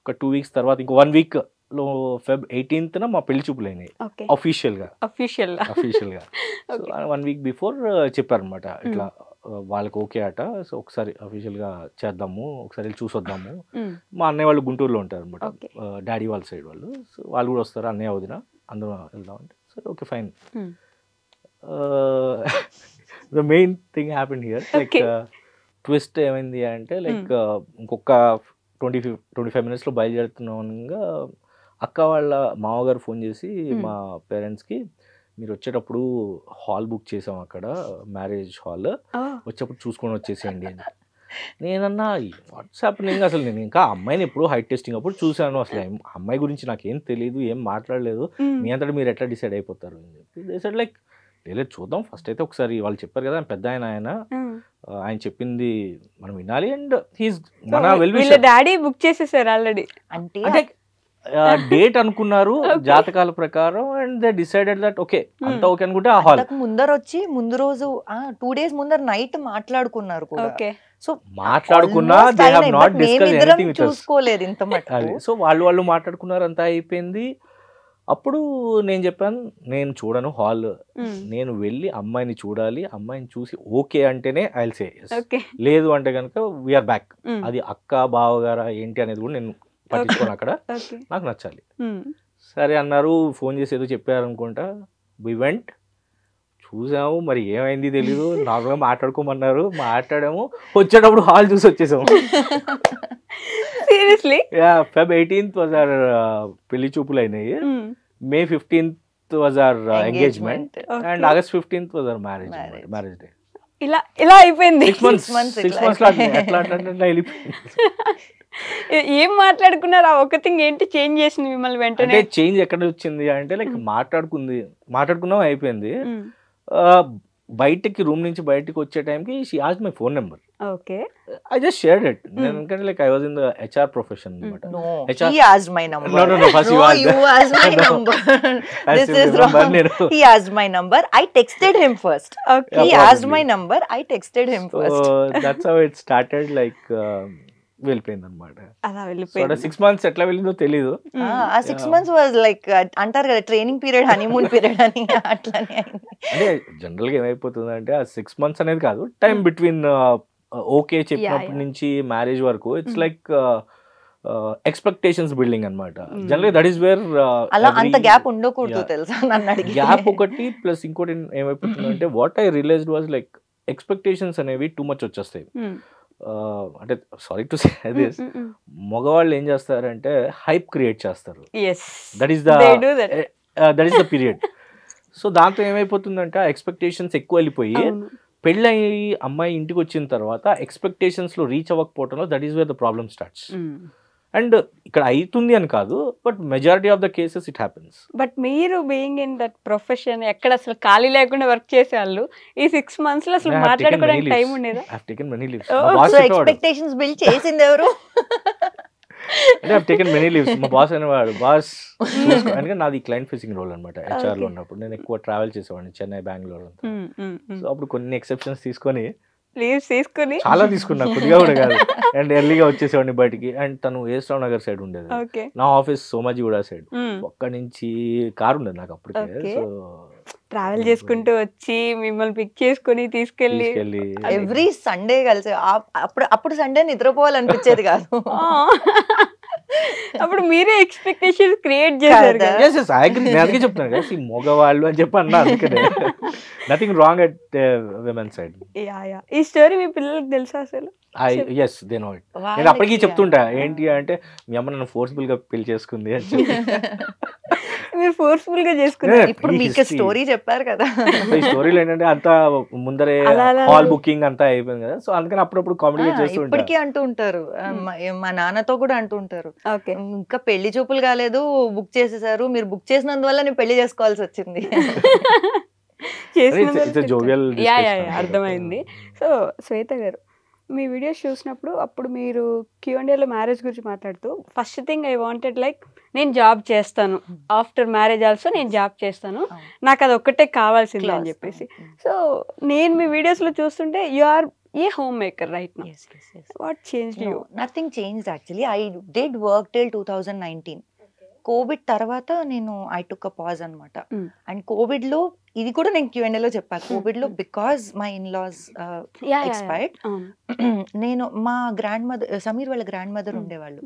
ఒక 2 వీక్స్ తర్వాత ఇంకో 1 వీక్లో ఫెబ్ 18th మా పెళ్లి చూపులు అయినాయి అఫీషియల్గా. 1 వీక్ బిఫోర్ చెప్పారనమాట, ఇట్లా వాళ్ళకి ఓకే అట, సో ఒకసారి అఫీషియల్గా చేద్దాము, ఒకసారి వెళ్ళి చూసొద్దాము. మా అన్నయ్య వాళ్ళు గుంటూరులో ఉంటారు అనమాట, డాడీ వాళ్ళ సైడ్ వాళ్ళు. సో వాళ్ళు కూడా వస్తారు, అన్నయ్య వదిన అందరూ వెళ్దాం అంటే, సరే okay fine. The main thing happened here, like twist ఏమైంది అంటే, లైక్ ఇంకొక 25 మినిట్స్లో బయలుదేరుతున్నాగా అక్క వాళ్ళ మామగారు ఫోన్ చేసి మా పేరెంట్స్కి, మీరు వచ్చేటప్పుడు హాల్ బుక్ చేసాం అక్కడ, మ్యారేజ్ హాల్, వచ్చేటప్పుడు చూసుకొని వచ్చేసేయండి అని. నేనన్నా వాట్సాప్ నేను అసలు నేను ఇంకా అమ్మాయిని ఎప్పుడు హైట్ టెస్టింగ్ అప్పుడు చూశాను, అసలు అమ్మాయి గురించి నాకేం తెలియదు, ఏం మాట్లాడలేదు, మీ అంతటా మీరు ఎట్లా డిసైడ్ అయిపోతారు అని చెప్పి. డిసైడ్ లైక్ లేదు చూద్దాం ఫస్ట్ అయితే ఒకసారి, వాళ్ళు చెప్పారు కదా పెద్ద ఆయన చెప్పింది మనం వినాలి. అండ్ హీస్ మన వెల్ విషర్, డాడీ బుక్ చేసేసారు ఆల్రెడీ, అంటే డేట్ అనుకున్నారు జాతకాల ప్రకారం. And they decided that okay అంతా ఓకే అనుకుంటే ఆ హాల్ ముందు రోజు 2 days ముందర నైట్ మాట్లాడుకున్నారు కూడా. సో మాట్లాడుకున్నా they have not discuss anything with us, చూసుకోలేదు ఇంత మటుకు. సో వాళ్ళు మాట్లాడుకున్నారు, అంతా అయిపోయింది. అప్పుడు నేను చెప్పాను, నేను చూడను హాల్, నేను వెళ్ళి అమ్మాయిని చూడాలి, అమ్మాయిని చూసి ఓకే అంటేనే ఐ విల్ సే yes, లేదు అంటే కనుక వీఆర్ బ్యాక్. అది అక్క బావగారా ఏంటి అనేది కూడా నేను పట్టించుకోను, అక్కడ నాకు నచ్చాలి. సరే అన్నారు, ఫోన్ చేసి ఏదో చెప్పారు అనుకుంటా. వి వెంట్, చూసాము, మరి ఏమైంది తెలీదు, నార్మల్గా మాట్లాడుకోమన్నారు, మాట్లాడాము, వచ్చేటప్పుడు హాల్ చూసి వచ్చేసాము. Seriously Feb 18th was our పెళ్లి చూపులు అయినాయి. May 15th was our engagement. And August 15th was our marriage day. ఇలా అయిపోయింది. 6 months ఎట్లా ఏం మాట్లాడుకున్నారు? ఆ ఒక్క థింగ్ ఏంటి చేంజ్ చేసింది మిమ్మల్ని వెంటనే? చేంజ్ ఎక్కడ వచ్చింది అంటే, లైక్ మాట్లాడుకున్నాం అయిపోయింది. బయటికి రూమ్ నుంచి బయటికి వచ్చే టైంకి she asked my phone number. Okay, I just shared it. ఎందుకంటే like I was in the HR profession అన్నమాట. He asked my number. No, first you asked my number. This is wrong. He asked my number. I texted him first. Okay. He asked my number. I texted him first. So that's how it started. Like వెళ్ళిపోయింది అనమాట. అలా వెళ్ళిపోయింది. 6 months ఎట్లా వెళ్ళిందో తెలీదు. ఆ 6 months was like అంటారు కదా ట్రైనింగ్ పీరియడ్, హనీమూన్ పీరియడ్ అని, అట్లానే అంటే జనరల్ గా ఏమైపోతుంది అంటే, ఆ 6 months అనేది కాదు, టైం బిట్వీన్ ఓకే చెప్పినప్పటి నుంచి మ్యారేజ్ వరకు ఇట్స్ లైక్ ఎక్స్పెక్టేషన్స్ బిల్డింగ్ అనమాట. జనరల్ దట్ ఈస్ వేర్ అలా అంత గ్యాప్ ఉండకూడదు తెలుసా నన్ను అడిగి. గ్యాప్ ఒకటి ప్లస్ ఇంకోటి ఏమైపోతుంది అంటే, what I realized was like expectations అనేవి టూ మచ్ వచ్చేస్తాయి. అంటే సారీ టు సే దిస్, మగవాళ్ళు ఏం చేస్తారంటే హైప్ క్రియేట్ చేస్తారు. That is the period. So దాంతో ఏమైపోతుందంటే ఎక్స్పెక్టేషన్స్ ఎక్కువ వెళ్ళిపోయి, పెళ్ళయి అమ్మాయి ఇంటికి వచ్చిన తర్వాత ఎక్స్పెక్టేషన్స్ లో రీచ్ అవ్వకపోవడంలో that is where the problem starts. And ఇక్కడ అవుతుంది అని కాదు, but majority of the cases it happens. But మీరు బీయింగ్ ఇన్ దట్ ప్రొఫెషన్, ఎక్కడ అసలు ఖాళీ లేకుండా వర్క్ చేసేవాళ్ళు, ఈ 6 months లో అసలు మాట్లాడుకోవడానికి టైం ఉండేదా? సో ఎక్స్పెక్టేషన్స్ బిల్డ్ చేసింది ఎవరు? అంటే ఐ టేకెన్ మెనీ లీవ్స్. మా బాస్ అనేవాడు, బాస్ ఎందుకంటే నాది క్లయింట్ ఫేసింగ్ రోల్ అనమాట హెచ్ఆర్లో ఉన్నప్పుడు. నేను ఎక్కువ ట్రావెల్ చేసేవాడిని చెన్నై, బెంగళూరు అంతా. సో అప్పుడు కొన్ని ఎక్సెప్షన్స్ తీసుకొని లీవ్స్ తీసుకుని చాలా తీసుకున్నా, కొద్దిగా కూడా కాదు. అండ్ ఎర్లీగా వచ్చేసేవాడిని బయటికి. అండ్ తను ఏస్రావ్ నగర్ సైడ్ ఉండేది, నా ఆఫీస్ సోమాజిగూడ సైడ్. ఒక్క నుంచి కారు ఉండేది నాకు అప్పటికే. సో ట్రావెల్ చేసుకుంటూ వచ్చి మిమ్మల్ని పిక్ చేసుకుని తీసుకెళ్ళి ఎవ్రీ సండే కలిసి అప్పుడు సండే నిద్రపోవాలనిపించేది కాదు. అప్పుడు మీరే ఎక్స్పెక్టేషన్ క్రియేట్ చేశారు. అందుకే చెప్తున్నాను కదా, ఈ మగవాళ్ళు అని చెప్పి అన్నా. అందుకనే nothing wrong at women side. ఈ స్టోరీ మీ పిల్లలకి తెలుసా అసలు? Yes they know it. నేను అప్పటికీ చెప్తుంటా, ఏంటి అంటే మీ అమ్మ నన్ను ఫోర్స్ఫుల్ గా పెళ్లి చేసుకుంది అని చెప్పి. మీరు ఫోర్స్ఫుల్ గా చేసుకున్నారు. ఇప్పుడు మీకు స్టోరీ చెప్పారు కదా. ఈ స్టోరీలో ఏంటంటే అంతా ముందరే హాల్ బుకింగ్ అంతా అయిపోయింది కదా. సో అందుకని అప్పుడప్పుడు కామెడీ చేస్తూ ఉంటారు. ఇప్పటికీ అంటూ ఉంటారు, మా నాన్నతో కూడా అంటూ ఉంటారు, ఇంకా పెళ్లి చూపులు కాలేదు, బుక్ చేసేసారు, మీరు బుక్ చేసినందువల్ల నేను పెళ్లి చేసుకోవాల్సి వచ్చింది. అర్థమైంది. సో శ్వేత గారు, మీ వీడియోస్ చూసినప్పుడు అప్పుడు మీరు Q&Aలో మ్యారేజ్ గురించి మాట్లాడుతూ first thing I wanted like నేను జాబ్ చేస్తాను, ఆఫ్టర్ మ్యారేజ్ ఆల్సో నేను జాబ్ చేస్తాను, నాకు అది ఒక్కటే కావాల్సింది అని చెప్పేసి. సో నేను మీ వీడియోస్లో చూస్తుంటే you are a home maker right now. What changed you? Nothing changed actually. I did work till 2019. Covid తర్వాత నేను ఐ టుక్ అ పాజ్ అనమాట. అండ్ కోవిడ్ లో ఇది కూడా నేను Q&Aలో చెప్పాను. కోవిడ్ లో బికాజ్ మై ఇన్లాస్ ఎక్స్పైర్డ్, నేను మా గ్రాండ్ మదర్, సమీర్ వాళ్ళ గ్రాండ్ మదర్ ఉండేవాళ్ళు,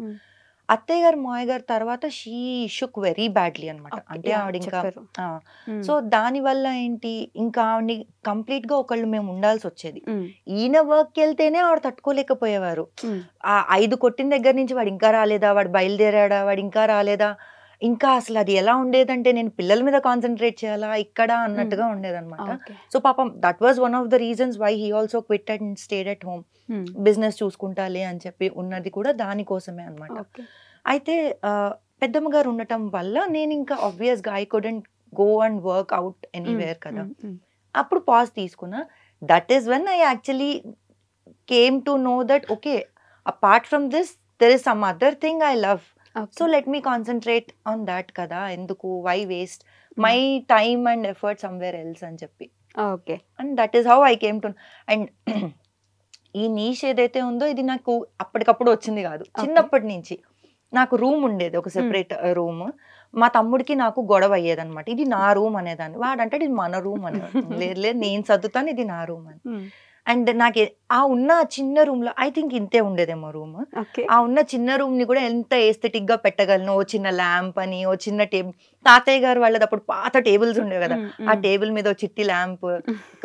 అత్తయ్య గారు మాయ గారు తర్వాత షీ షుక్ వెరీ బ్యాడ్లీ అనమాట. అంటే ఆవిడ ఇంకా సో దాని వల్ల ఏంటి, ఇంకా ఆవిడని కంప్లీట్ గా ఒకళ్ళు మేము ఉండాల్సి వచ్చేది. ఈయన వర్క్ వెళ్తేనే ఆవిడ తట్టుకోలేకపోయేవారు. ఆ 5 కొట్టిన దగ్గర నుంచి వాడు ఇంకా రాలేదా, వాడు బయలుదేరాడా, వాడు ఇంకా రాలేదా, ఇంకా అసలు అది ఎలా ఉండేదంటే నేను పిల్లల మీద కాన్సన్ట్రేట్ చేయాలా ఇక్కడ అన్నట్టుగా ఉండేదన్నమాట. సో పాపం that was one of the reasons why he also quit and stayed at home. Business చూసుకుంటాలే అని చెప్పి ఉన్నది కూడా దానికోసమే అనమాట. అయితే పెద్దమ్మ గారు ఉండటం వల్ల నేను ఇంకా ఆబ్వియస్ గా I couldn't go and work out anywhere కదా. అప్పుడు పాజ్ తీసుకున్నా. That is when I actually came to know that okay, apart from this there is some other thing I love. So let me concentrate on that కదా, ఎందుకు why waste my time and effort somewhere else అని చెప్పి. Okay, and that is how I came to. And ఈ niche ఏదైతే ఉందో ఇది నాకు అప్పటికప్పుడు వచ్చింది కాదు, చిన్నప్పటి నుంచి. నాకు రూమ్ ఉండేది, ఒక సెపరేట్ రూమ్. మా తమ్ముడికి నాకు గొడవ అయ్యేది అనమాట, ఇది నా రూమ్ అనేదాన్ని. వాడంటే ఇది మన రూమ్ అనేవాడు. లేదు నేను చదువుతాను, ఇది నా రూమ్ అని. అండ్ నాకు ఆ ఉన్న చిన్న రూమ్ లో ఐ థింక్ ఇంతే ఉండేదేమో రూమ్. ఆ ఉన్న చిన్న రూమ్ ని కూడా ఎంత ఎస్థెటిక్ గా పెట్టగలను, ఓ చిన్న ల్యాంప్ అని, ఓ చిన్న టేబుల్. తాతయ్య గారు వాళ్ళది అప్పుడు పాత టేబుల్స్ ఉండేవి కదా, ఆ టేబుల్ మీద ఓ చిట్టి ల్యాంప్,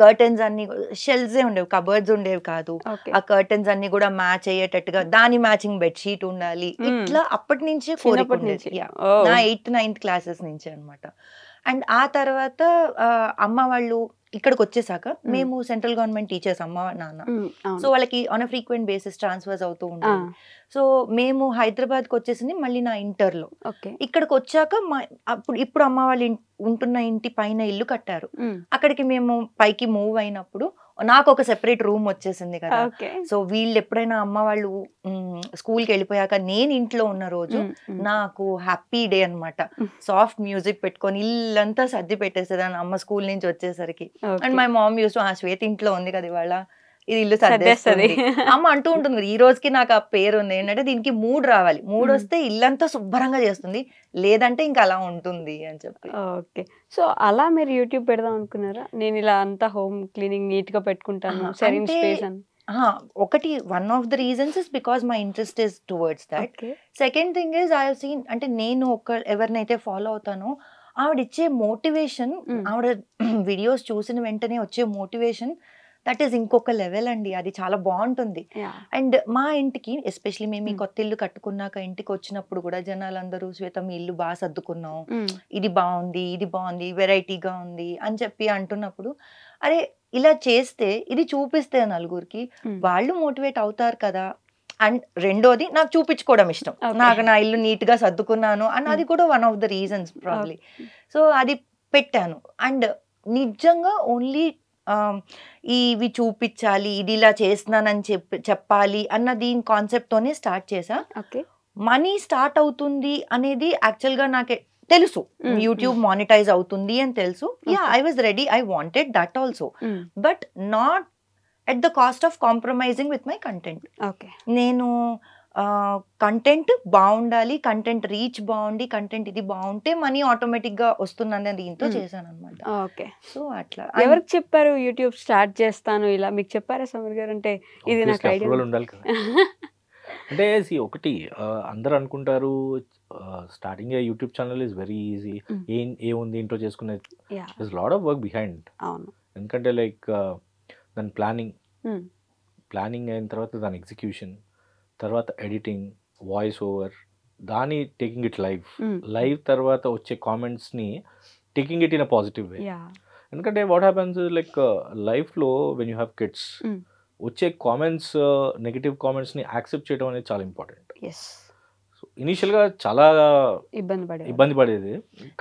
కర్టన్స్ అన్ని షెల్ఫ్సే ఉండేవి, కబర్డ్స్ ఉండేవి కాదు. ఆ కర్టన్స్ అన్ని కూడా మ్యాచ్ అయ్యేటట్టుగా దాని మ్యాచింగ్ బెడ్షీట్ ఉండాలి. ఇట్లా అప్పటి నుంచే కోరిక ఉండేది, నా 8th 9th క్లాసెస్ నుంచే అనమాట. అండ్ ఆ తర్వాత అమ్మ వాళ్ళు ఇక్కడికి వచ్చేసాక, మేము సెంట్రల్ గవర్నమెంట్ టీచర్స్ అమ్మ నాన్న. సో వాళ్ళకి on a frequent basis transfers అవుతూ ఉంటాయి. సో మేము హైదరాబాద్కి వచ్చేసింది మళ్ళీ నా ఇంటర్లో. ఇక్కడికి వచ్చాక ఇప్పుడు అమ్మ వాళ్ళు ఉంటున్న ఇంటి పైన ఇల్లు కట్టారు. అక్కడికి మేము పైకి మూవ్ అయినప్పుడు నాకు ఒక సెపరేట్ రూమ్ వచ్చేసింది కదా. సో వీళ్ళు ఎప్పుడైనా అమ్మ వాళ్ళు స్కూల్కి వెళ్ళిపోయాక నేను ఇంట్లో ఉన్న రోజు నాకు హ్యాపీ డే అనమాట. సాఫ్ట్ మ్యూజిక్ పెట్టుకొని ఇల్లంతా సర్ది పెట్టేసేదాన్ని అమ్మ స్కూల్ నుంచి వచ్చేసరికి. And my mom use to, ఆ శ్వేత ఇంట్లో ఉంది కదా ఇవాళ, ఇది ఇల్లు సర్దేస్తుంది అమ్మ అంటూ ఉంటుంది. ఈ రోజుకి నాకు ఆ పేరు ఉంది ఏంటంటే, దీనికి మూడ్ రావాలి, మూడ్ వస్తే ఇల్లంతా శుభ్రంగా చేస్తుంది, లేదంటే ఇంకా అలా ఉంటుంది అని చెప్పి. ఓకే, సో అలా మీరు యూట్యూబ్ పెడదాం అనుకున్నారా? నేను ఇలా అంతా హోమ్ క్లీనింగ్ నీట్ గా పెట్టుకుంటాను, సెరింగ్ స్పేస్ అని. ఒకటి one of the reasons is because my interest is towards that. Second thing is I have seen, అంటే నేను ఎవరినైతే ఫాలో అవుతానో ఆవిడ ఇచ్చే మోటివేషన్, ఆవిడ వీడియోస్ చూసిన వెంటనే వచ్చే మోటివేషన్, దట్ ఈస్ ఇంకొక లెవెల్ అండి. అది చాలా బాగుంటుంది. అండ్ మా ఇంటికి ఎస్పెషలీ మేము ఈ కొత్త ఇల్లు కట్టుకున్నాక ఇంటికి వచ్చినప్పుడు కూడా జనాలందరూ శ్వేత మీ ఇల్లు బాగా సర్దుకున్నాం, ఇది బాగుంది, ఇది బాగుంది, వెరైటీగా ఉంది అని చెప్పి అంటున్నప్పుడు, అరే ఇలా చేస్తే ఇది చూపిస్తే నలుగురికి వాళ్ళు మోటివేట్ అవుతారు కదా. అండ్ రెండోది నాకు చూపించుకోవడం ఇష్టం, నాకు నా ఇల్లు నీట్ గా సర్దుకున్నాను అన్నది కూడా one of the reasons probably. So అది పెట్టాను. అండ్ నిజంగా ఓన్లీ ఇవి చూపించాలి, ఇది ఇలా చేస్తున్నానని చెప్పాలి అన్న దీని కాన్సెప్ట్ తోనే స్టార్ట్ చేసా. మనీ స్టార్ట్ అవుతుంది అనేది యాక్చువల్గా నాకే తెలుసు, యూట్యూబ్ మానిటైజ్ అవుతుంది అని తెలుసు. Yeah, I was ready, I wanted that also, but not at the cost of compromising with my content. Okay, నేను కంటెంట్ బాగుండాలి, కంటెంట్ రీచ్ బాగుండి, కంటెంట్ ఇది బాగుంటే మనీ ఆటోమేటిక్ గా వస్తుందనే దీంతో చేశాను అనమాట. ఓకే, సో అట్లా. ఎవరికి చెప్పారు యూట్యూబ్ స్టార్ట్ చేస్తాను ఇలా? మీకు చెప్పారా సమీర్ గారు? అంటే ఇది నాకు ఐడియా ఉండాలి కదా. అంటే ఒకటి అందరు అనుకుంటారు starting YouTube channel is very easy, ఏముంది ఇంట్లో చేసుకునేది. This lot of work behind. అవును, ఎందుకంటే లైక్ దాని ప్లానింగ్ అయిన తర్వాత దాని ఎగ్జిక్యూషన్, తర్వాత ఎడిటింగ్, వాయిస్ ఓవర్, దాని టేకింగ్ ఇట్ లైవ్ తర్వాత వచ్చే కామెంట్స్ని taking it in a positive way. ఎందుకంటే వాట్ హ్యాపన్స్ లైక్ లైఫ్లో వెన్ యూ హ్యావ్ కిడ్స్, వచ్చే కామెంట్స్, నెగిటివ్ కామెంట్స్ని యాక్సెప్ట్ చేయడం అనేది చాలా ఇంపార్టెంట్. సో ఇనీషియల్గా చాలా ఇబ్బంది పడేది,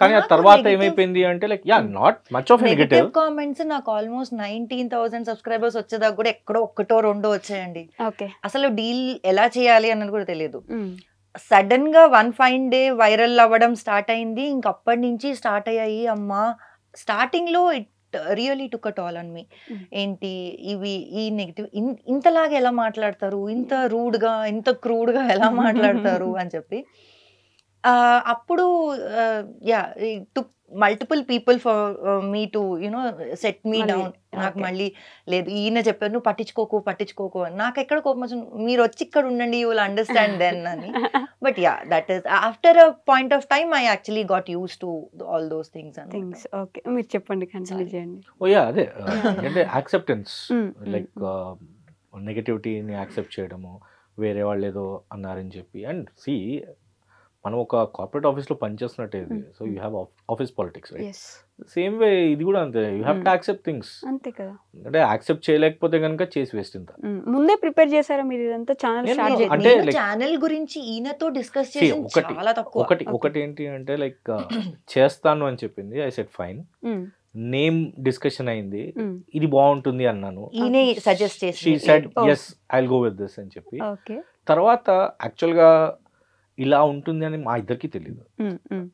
కానీ ఆ తర్వాత ఏమైపోయింది అంటే like not much of negative comments. నాకు ఆల్మోస్ట్ 19,000 సబ్స్క్రైబర్స్ వచ్చేదాకా కూడా ఎక్కడో ఒక్కటో రెండో వచ్చాయండి. అసలు డీల్ ఎలా చేయాలి అన్నది కూడా తెలియదు. సడన్ గా వన్ ఫైన్ డే వైరల్ అవ్వడం స్టార్ట్ అయింది. ఇంకప్పటి నుంచి స్టార్ట్ అయ్యాయి. అమ్మా, స్టార్టింగ్ లో it really took a toll on me. ఏంటి ఇవి, ఈ నెగిటివ్, ఇంతలాగా ఎలా మాట్లాడతారు, ఇంత రూడ్ గా, ఇంత క్రూడ్ గా ఎలా మాట్లాడతారు అని చెప్పి అప్పుడు yeah took multiple people for me to you know set me down. నాకు మళ్ళీ లేదు, ఈయన చెప్పారు నువ్వు పట్టించుకోకు అని. నాకు ఎక్కడ కోపం వచ్చింది, మీరు వచ్చి ఇక్కడ ఉండండి, యూ విల్ అండర్స్టాండ్ దెన్ అని. But yeah, that is after a point of time I actually got use to all those things. Okay, మీరు చెప్పండి, కంటిన్యూ చేయండి. ఓ యా, అదే అంటే యాక్సెప్టెన్స్, లైక్ నెగటివిటీని యాక్సెప్ట్ చేయడము, వేరే వాళ్ళు ఏదో అన్నారని చెప్పి. అండ్ సి, మనం ఒక కార్పొరేట్ ఆఫీస్లో పనిచేస్తున్నట్టే ఇది. So you have office politics, right? Same way ఇది కూడా అంతే. You have to accept things. అంతే కదా. అంటే యాక్సెప్ట్ చేయలేకపోతే కనుక చేసి వేస్ట్. ఇంత ముందే ప్రిపేర్ చేశారా మీరు ఇదంతా? ఛానల్ అంటే ఛానల్ గురించి ఈయనతో డిస్కస్ చేసి చాలా తక్కువ. ఒకటి ఏంటి అంటే లైక్ చేస్తాను అని చెప్పింది, I said fine. Name discussion అయింది, ఇది బాగుంటుంది అన్నాను, ఈయనే సజెస్ట్ చేసి she said yes I'll go with this అని చెప్పి. తర్వాత యాక్చువల్గా ఇలా ఉంటుంది అని మా ఇద్దరికి తెలియదు.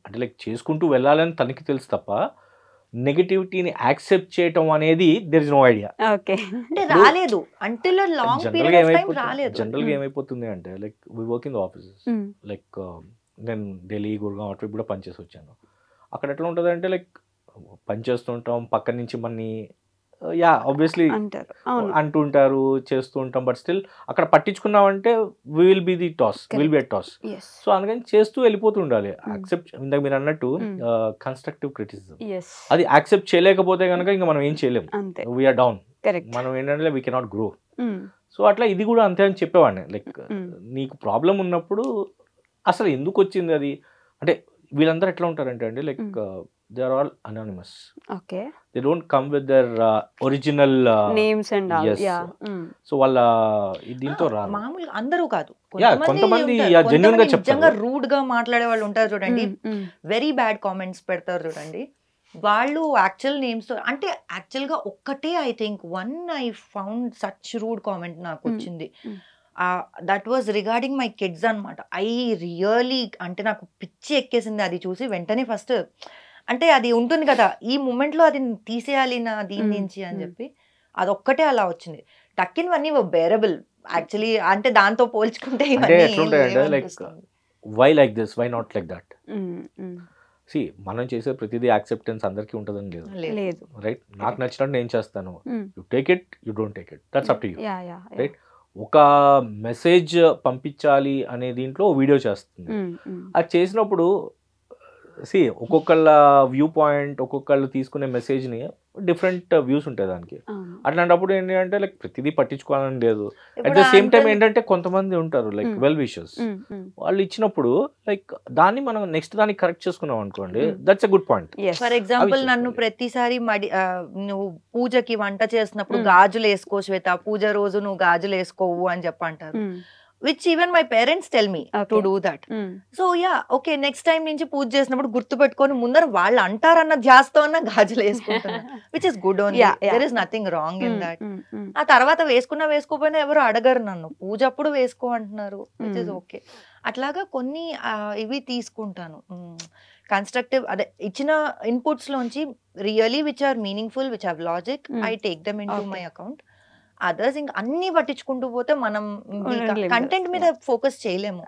అంటే లైక్ చేసుకుంటూ వెళ్ళాలని తనకి తెలుసు తప్ప నెగటివిటీని యాక్సెప్ట్ చేయటం అనేది దేర్ ఇస్ నో ఐడియా. రాలేదు until long period of time రాలేదు. జనరల్గా ఏమైపోతుంది అంటే like we work in the offices. Like నేను ఢిల్లీ, గుర్గావ్ అటు కూడా పనిచేసి వచ్చాను. అక్కడ ఎట్లా ఉంటుంది అంటే లైక్ పనిచేస్తుంటాం, పక్క నుంచి మనని యా ఆబ్వియస్లీ అంటుంటారు, చేస్తూ ఉంటాం. బట్ స్టిల్ అక్కడ పట్టించుకున్నామంటే will be the toss, will be a toss. So అందుకని చేస్తూ వెళ్ళిపోతూ ఉండాలి. యాక్సెప్ట్, ఇందాక మీరు అన్నట్టు కన్స్ట్రక్టివ్ క్రిటిసిజం, అది యాక్సెప్ట్ చేయలేకపోతే కనుక ఇంకా మనం ఏం చేయలేము, వీఆర్ డౌన్. మనం ఏంటంటే వీ కెనాట్ గ్రో. సో అట్లా ఇది కూడా అంతే అని చెప్పేవాడిని. లైక్ నీకు ప్రాబ్లం ఉన్నప్పుడు అసలు ఎందుకు వచ్చింది అది అంటే, వీళ్ళందరూ ఎట్లా ఉంటారంటే అండి like they are all anonymous. Okay, they don't come with their original names and all. Yes. Yeah. So వాళ్ళ దీంతో రా మామూలుగా అందరూ కాదు, కొంతమంది జెన్యూన్ గా చెప్తారు, నిజంగా రూడ్ గా మాట్లాడే వాళ్ళు ఉంటారు చూడండి, వెరీ బ్యాడ్ కామెంట్స్ పెడతారు చూడండి. వాళ్ళు యాక్చువల్ నేమ్స్ తో, అంటే యాక్చువల్ గా ఒక్కటే I think one I found such rude comment నాకు వచ్చింది. That was regarding my kids అనమాట. ఐ రియలీ, అంటే నాకు పిచ్చి ఎక్కేసింది అది చూసి. వెంటనే ఫస్ట్ అంటే అది ఉంటుంది కదా, ఈ మూమెంట్ లో అది తీసేయాలి నా దీని నుంచి అని చెప్పి, అదొక్కటే అలా వచ్చింది. టక్కినవన్నీ బేరబుల్ యాక్చువల్లీ, అంటే దాంతో పోల్చుకుంటే why like this, why not like that. See, మనం చేసే ప్రతిదీ యాక్సెప్టెన్స్ అందరికీ ఉంటుందని లేదు, రైట్? నాకు నచ్చినట్టు నేను చేస్తాను, you take it, you don't take it, that's up to you, right? ఒక మెసేజ్ పంపించాలి అనే దీంట్లో వీడియో చేస్తుంది. అది చేసినప్పుడు సి, ఒక్కొక్కళ్ళ వ్యూ పాయింట్, ఒక్కొక్కళ్ళు తీసుకునే మెసేజ్ని డిఫరెంట్ వ్యూస్ ఉంటాయి దానికి. అట్లాంటప్పుడు ఏంటి అంటే లైక్ ప్రతిదీ పట్టించుకోవాలని లేదు. అట్ ద సేమ్ టైం ఏంటంటే కొంతమంది ఉంటారు లైక్ వెల్ విషర్స్, వాళ్ళు ఇచ్చినప్పుడు లైక్ దాన్ని మనం నెక్స్ట్ దాన్ని కరెక్ట్ చేసుకున్నాం అనుకోండి, that's a good point. For example నన్ను ప్రతిసారి నువ్వు పూజకి వంట చేసినప్పుడు గాజులు వేసుకో శ్వేత, పూజ రోజు నువ్వు గాజులు వేసుకోవు అని చెప్పంటారు. which even my parents tell me to do that. So yeah, okay, next time నుంచి పూజ చేసినప్పుడు గుర్తు పెట్టుకొని ముందర వాళ్ళు అంటారన్న ధ్యాసతో అన్న గాజులు వేసుకుంటున్నా, which is good only. There is nothing wrong in that. ఆ తర్వాత వేసుకున్నా వేసుకోపోయినా ఎవరు అడగరు నన్ను, పూజ అప్పుడు వేసుకో అంటున్నారు, which is okay. అట్లాగా కొన్ని ఇవి తీసుకుంటాను కన్స్ట్రక్టివ్, అదే ఇచ్చిన ఇన్పుట్స్ లోంచి really which are meaningful, which have logic, I take them into my account. Others ఇంకా అన్ని పట్టించుకుంటూ పోతే మనం కంటెంట్ మీద ఫోకస్ చేయలేము.